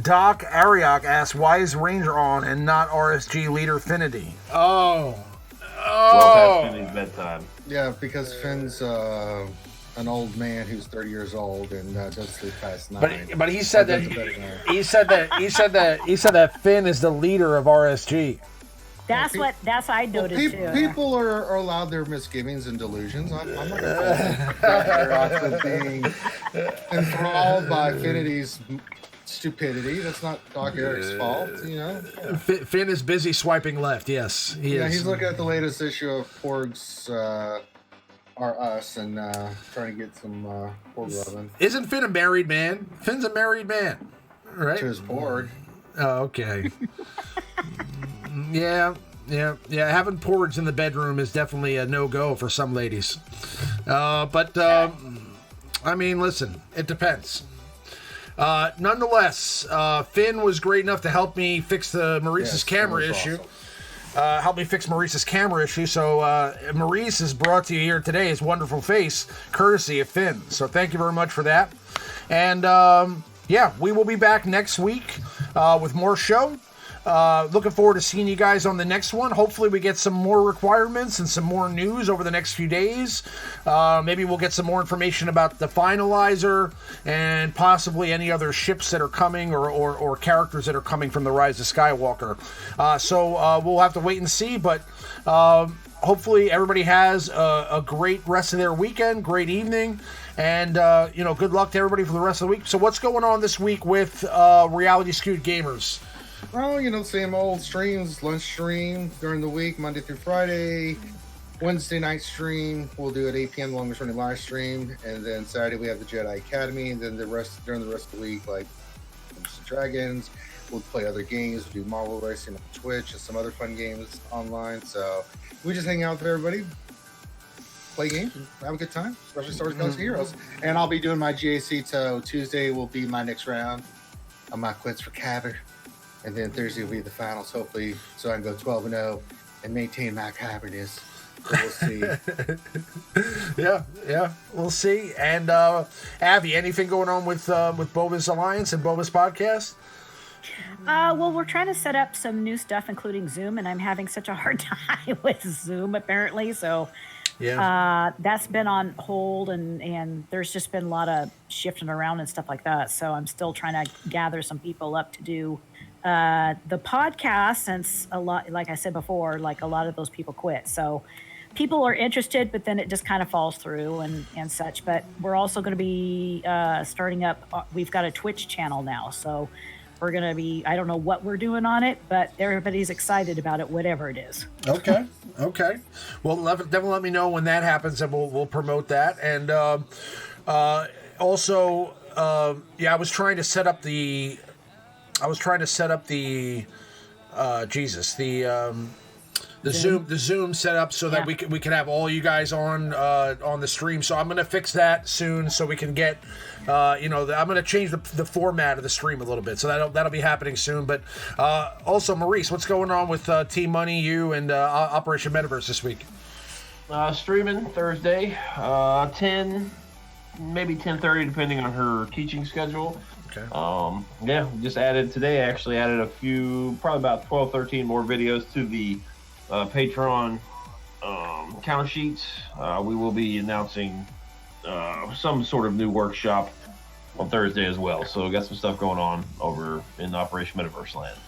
Doc Ariok asks, "Why is Ranger on and not RSG leader Finity?" Well past Finny's bedtime. Yeah, because Finn's an old man who's 30 years old and does sleep past 9. But he said that he said that Finn is the leader of RSG. That's what I noticed too. People are allowed their misgivings and delusions. I'm not going to fall into being enthralled by Finity's stupidity. That's not Doc Eric's fault, you know. Finn is busy swiping left. Yes, he is. Yeah, he's looking at the latest issue of Porg's Are Us and trying to get some Porg loving. Isn't Finn a married man? Finn's a married man, right? To his Porg. Oh, okay. Yeah. Having porridge in the bedroom is definitely a no-go for some ladies. But I mean, listen, it depends. Nonetheless, Finn was great enough to help me fix the Maurice's camera issue. Awesome. Help me fix Maurice's camera issue. So Maurice is brought to you here today, his wonderful face, courtesy of Finn. So thank you very much for that. And yeah, we will be back next week with more show. Looking forward to seeing you guys on the next one. Hopefully we get some more requirements and some more news over the next few days. Maybe we'll get some more information about the finalizer and possibly any other ships that are coming or characters that are coming from the Rise of Skywalker. So we'll have to wait and see, but hopefully everybody has a great rest of their weekend, great evening, and good luck to everybody for the rest of the week. So what's going on this week with Reality Skewed Gamers? Well, same old streams, lunch stream during the week, Monday through Friday. Wednesday night stream, we'll do at 8 p.m. the longest running live stream. And then Saturday we have the Jedi Academy. And then during the rest of the week, like Dungeons & Dragons, we'll play other games. We'll do Marvel Racing on Twitch and some other fun games online. So we just hang out with everybody, play games, and have a good time, especially Star Wars Galaxy Heroes. And I'll be doing my GAC, so Tuesday will be my next round of my quits for Caver. And then Thursday will be the finals, hopefully, so I can go 12-0 and maintain my caverness. So we'll see. Yeah, we'll see. And Avi, anything going on with Boba's Alliance and Boba's podcast? Well, we're trying to set up some new stuff, including Zoom, and I'm having such a hard time with Zoom, apparently. So yeah, that's been on hold, and there's just been a lot of shifting around and stuff like that. So I'm still trying to gather some people up to do the podcast, since a lot, like I said before, like a lot of those people quit. So people are interested, but then it just kind of falls through and such. But we're also going to be starting up. We've got a Twitch channel now, so we're going to be, I don't know what we're doing on it, but everybody's excited about it, whatever it is. Okay. Well, definitely let me know when that happens, and we'll promote that. And also, I was trying to set up the Zoom setup so that we can have all you guys on the stream. So I'm gonna fix that soon so we can get I'm gonna change the format of the stream a little bit. So that'll be happening soon. But also, Maurice, what's going on with TMoney, you, and Operation Metaverse this week? Streaming Thursday, 10, maybe 10:30, depending on her teaching schedule. Okay. Just added today. I actually added a few, probably about 12, 13 more videos to the Patreon counter sheets. We will be announcing some sort of new workshop on Thursday as well. So we got some stuff going on over in Operation Metaverse land.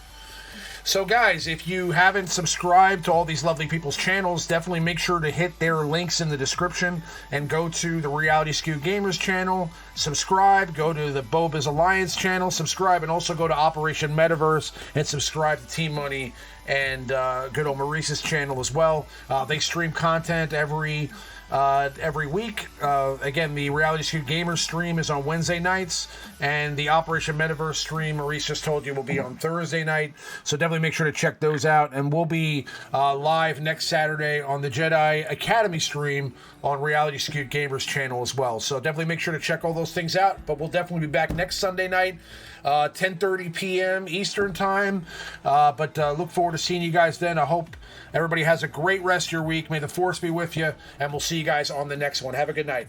So, guys, if you haven't subscribed to all these lovely people's channels, definitely make sure to hit their links in the description and go to the Reality Skewed Gamers channel, subscribe, go to the Boba's Alliance channel, subscribe, and also go to Operation Metaverse and subscribe to TMoney and good old Maurice's channel as well. They stream content every week. Again, the Reality Skewed Gamers stream is on Wednesday nights, and the Operation Metaverse stream, Maurice just told you, will be on Thursday night. So definitely make sure to check those out. And we'll be live next Saturday on the Jedi Academy stream on Reality Skewed Gamers channel as well. So definitely make sure to check all those things out. But we'll definitely be back next Sunday night, 10:30 p.m. Eastern time. But look forward to seeing you guys then. I hope everybody has a great rest of your week. May the Force be with you, and we'll see you guys on the next one. Have a good night.